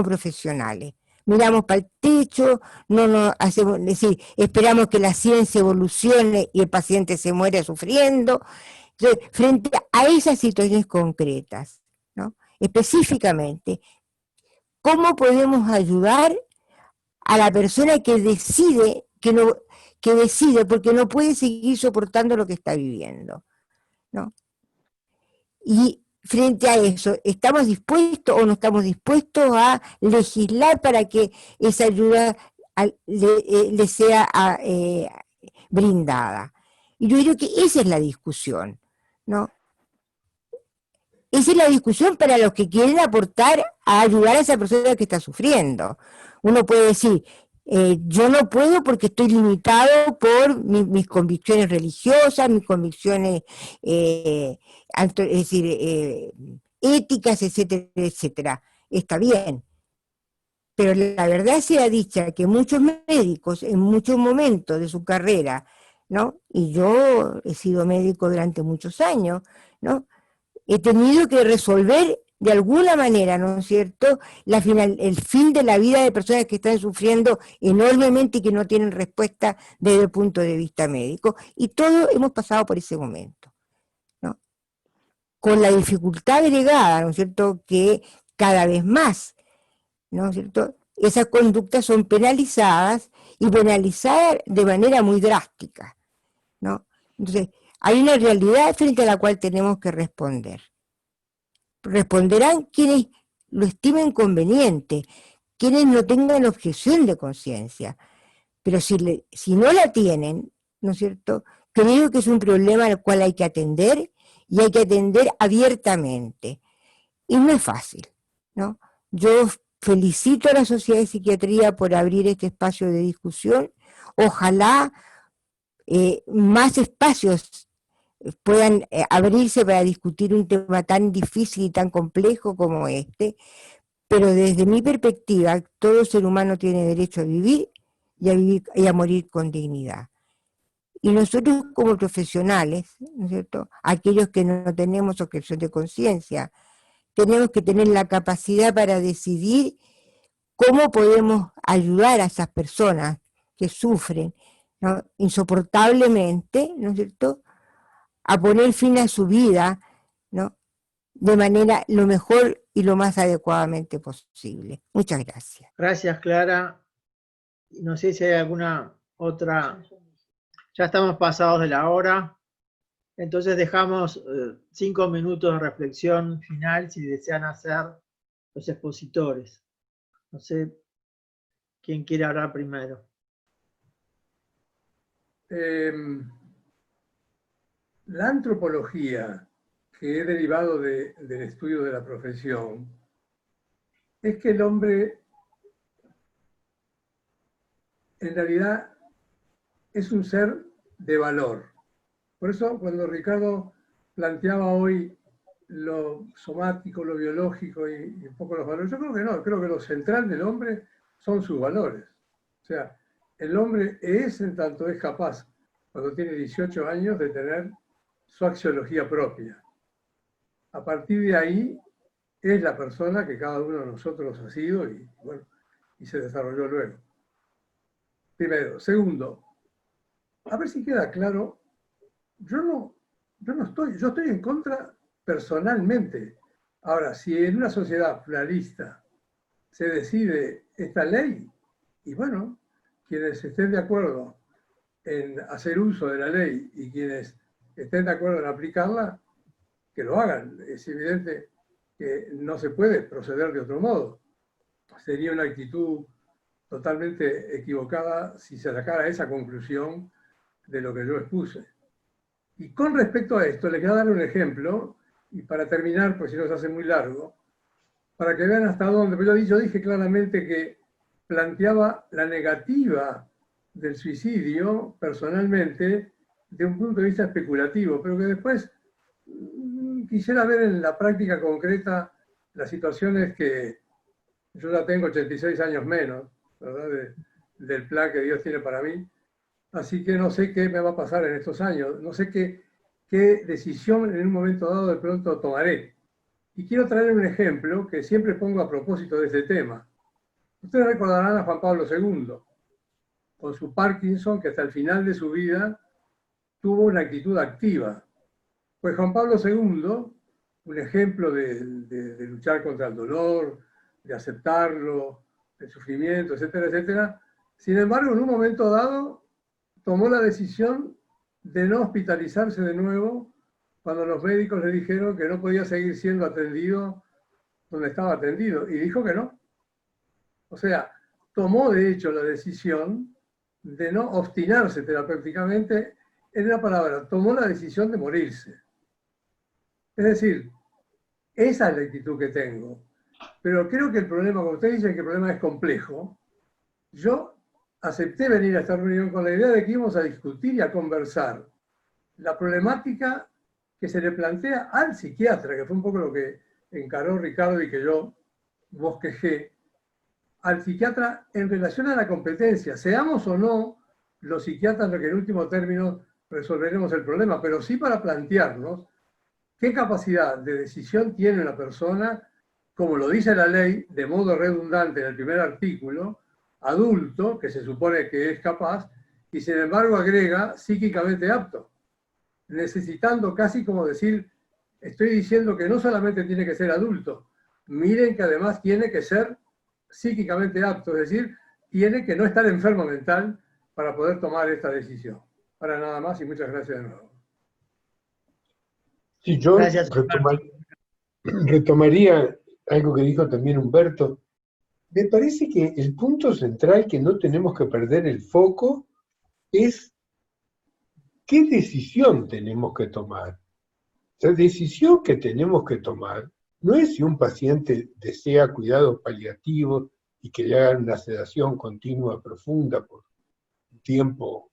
profesionales? Miramos para el techo, es decir, esperamos que la ciencia evolucione y el paciente se muera sufriendo. Entonces, frente a esas situaciones concretas, ¿no?, específicamente, ¿cómo podemos ayudar a la persona que decide porque no puede seguir soportando lo que está viviendo, ¿no? Y frente a eso, ¿estamos dispuestos o no estamos dispuestos a legislar para que esa ayuda le sea brindada? Y yo creo que esa es la discusión, ¿no? Esa es la discusión para los que quieren aportar a ayudar a esa persona que está sufriendo. Uno puede decir, yo no puedo porque estoy limitado por mis convicciones religiosas, mis convicciones éticas, etcétera, etcétera. Está bien. Pero la verdad sea dicha que muchos médicos en muchos momentos de su carrera, ¿no?, y yo he sido médico durante muchos años, ¿no?, he tenido que resolver de alguna manera, ¿no es cierto?, el fin de la vida de personas que están sufriendo enormemente y que no tienen respuesta desde el punto de vista médico. Y todos hemos pasado por ese momento, ¿no? Con la dificultad agregada, ¿no es cierto?, que cada vez más, ¿no es cierto?, esas conductas son penalizadas y penalizadas de manera muy drástica, ¿no? Entonces, hay una realidad frente a la cual tenemos que responder. Responderán quienes lo estimen conveniente, quienes no tengan objeción de conciencia, pero si no la tienen, ¿no es cierto?, creo que es un problema al cual hay que atender y hay que atender abiertamente. Y no es fácil, ¿no? Yo felicito a la Sociedad de Psiquiatría por abrir este espacio de discusión. Ojalá más espacios puedan abrirse para discutir un tema tan difícil y tan complejo como este, pero desde mi perspectiva, todo ser humano tiene derecho a vivir y a morir con dignidad. Y nosotros como profesionales, ¿no es cierto?, aquellos que no tenemos objeción de conciencia, tenemos que tener la capacidad para decidir cómo podemos ayudar a esas personas que sufren, ¿no?, insoportablemente, ¿no es cierto?, a poner fin a su vida, ¿no?, de manera lo mejor y lo más adecuadamente posible. Muchas gracias. Gracias, Clara. No sé si hay alguna otra. Ya estamos pasados de la hora. Entonces dejamos 5 minutos de reflexión final si desean hacer los expositores. No sé quién quiere hablar primero. La antropología, que he derivado del estudio de la profesión, es que el hombre en realidad es un ser de valor. Por eso cuando Ricardo planteaba hoy lo somático, lo biológico y un poco los valores, yo creo que no, creo que lo central del hombre son sus valores. O sea, el hombre es en tanto es capaz, cuando tiene 18 años, de tener su axiología propia. A partir de ahí es la persona que cada uno de nosotros ha sido y, bueno, y se desarrolló luego. Primero. Segundo, a ver si queda claro, yo estoy en contra personalmente. Ahora, si en una sociedad pluralista se decide esta ley, y bueno, quienes estén de acuerdo en hacer uso de la ley y quienes estén de acuerdo en aplicarla, que lo hagan. Es evidente que no se puede proceder de otro modo. Sería una actitud totalmente equivocada si se sacara esa conclusión de lo que yo expuse. Y con respecto a esto, les voy a dar un ejemplo, y para terminar, pues si no se hace muy largo, para que vean hasta dónde. Pero yo dije claramente que planteaba la negativa del suicidio, personalmente, de un punto de vista especulativo, pero que después quisiera ver en la práctica concreta las situaciones que yo ya tengo 86 años menos, ¿verdad?, del plan que Dios tiene para mí. Así que no sé qué me va a pasar en estos años, no sé qué decisión en un momento dado de pronto tomaré. Y quiero traer un ejemplo que siempre pongo a propósito de este tema. Ustedes recordarán a Juan Pablo II, con su Parkinson, que hasta el final de su vida tuvo una actitud activa. Pues Juan Pablo II, un ejemplo de luchar contra el dolor, de aceptarlo, el sufrimiento, etcétera, etcétera. Sin embargo, en un momento dado, tomó la decisión de no hospitalizarse de nuevo cuando los médicos le dijeron que no podía seguir siendo atendido donde estaba atendido, y dijo que no. O sea, tomó de hecho la decisión de no obstinarse terapéuticamente, en una palabra, tomó la decisión de morirse. Es decir, esa es la actitud que tengo. Pero creo que el problema, como usted dice, que el problema es complejo. Yo acepté venir a esta reunión con la idea de que íbamos a discutir y a conversar la problemática que se le plantea al psiquiatra, que fue un poco lo que encaró Ricardo y que yo bosquejé, al psiquiatra en relación a la competencia. Seamos o no los psiquiatras los que en último término resolveremos el problema, pero sí para plantearnos ¿qué capacidad de decisión tiene la persona, como lo dice la ley, de modo redundante en el primer artículo, adulto, que se supone que es capaz, y sin embargo agrega psíquicamente apto, necesitando casi como decir, estoy diciendo que no solamente tiene que ser adulto, miren que además tiene que ser psíquicamente apto, es decir, tiene que no estar enfermo mental para poder tomar esta decisión. Para nada más y muchas gracias de nuevo. Sí, yo Gracias. retomaría algo que dijo también Humberto. Me parece que el punto central que no tenemos que perder el foco es qué decisión tenemos que tomar. La decisión que tenemos que tomar no es si un paciente desea cuidados paliativos y que le hagan una sedación continua profunda por un tiempo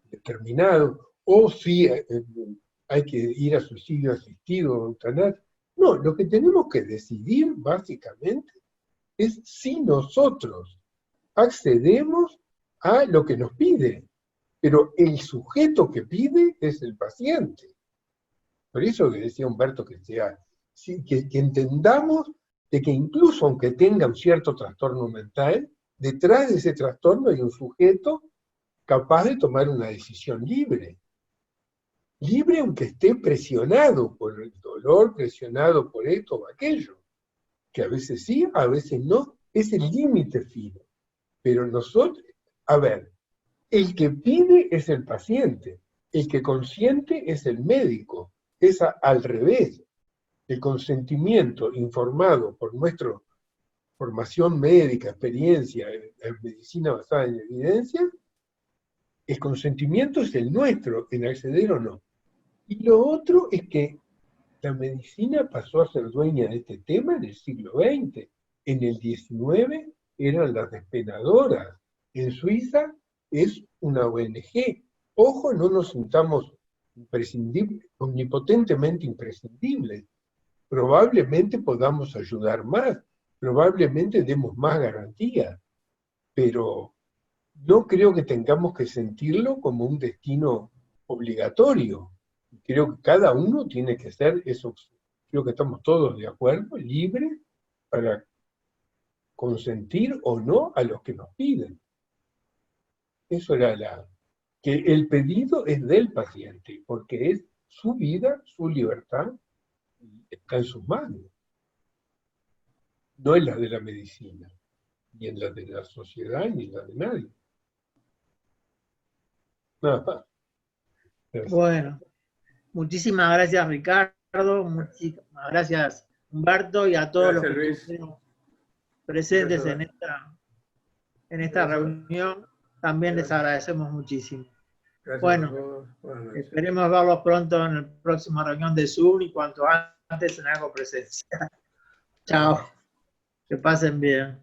determinado, o si hay que ir a suicidio asistido o eutanasia. No, lo que tenemos que decidir básicamente es si nosotros accedemos a lo que nos pide, pero el sujeto que pide es el paciente. Por eso que decía Humberto que entendamos de que incluso aunque tenga un cierto trastorno mental, detrás de ese trastorno hay un sujeto capaz de tomar una decisión libre. Libre aunque esté presionado por el dolor, presionado por esto o aquello. Que a veces sí, a veces no. Es el límite fino. Pero nosotros, a ver, el que pide es el paciente. El que consiente es el médico. Es al revés. El consentimiento informado por nuestra formación médica, experiencia, en medicina basada en evidencia, el consentimiento es el nuestro, en acceder o no. Y lo otro es que la medicina pasó a ser dueña de este tema en el siglo XX. En el XIX eran las despenadoras. En Suiza es una ONG. Ojo, no nos sintamos omnipotentemente imprescindibles. Probablemente podamos ayudar más, probablemente demos más garantías, pero no creo que tengamos que sentirlo como un destino obligatorio. Creo que cada uno tiene que ser, eso creo que estamos todos de acuerdo, libres para consentir o no a los que nos piden. Eso era que el pedido es del paciente, porque es su vida, su libertad, está en sus manos. No en la de la medicina, ni en la de la sociedad, ni en la de nadie. Nada más. Gracias. Bueno, muchísimas gracias Ricardo, muchísimas gracias Humberto y a todos Gracias, los que Luis. estuvieron presentes Gracias, en esta Gracias. reunión. También les Gracias. agradecemos muchísimo. Gracias Bueno, a todos. Buenas noches. esperemos verlos pronto en la próxima reunión de Zoom y cuanto antes en algo presencial. Chao, que pasen bien.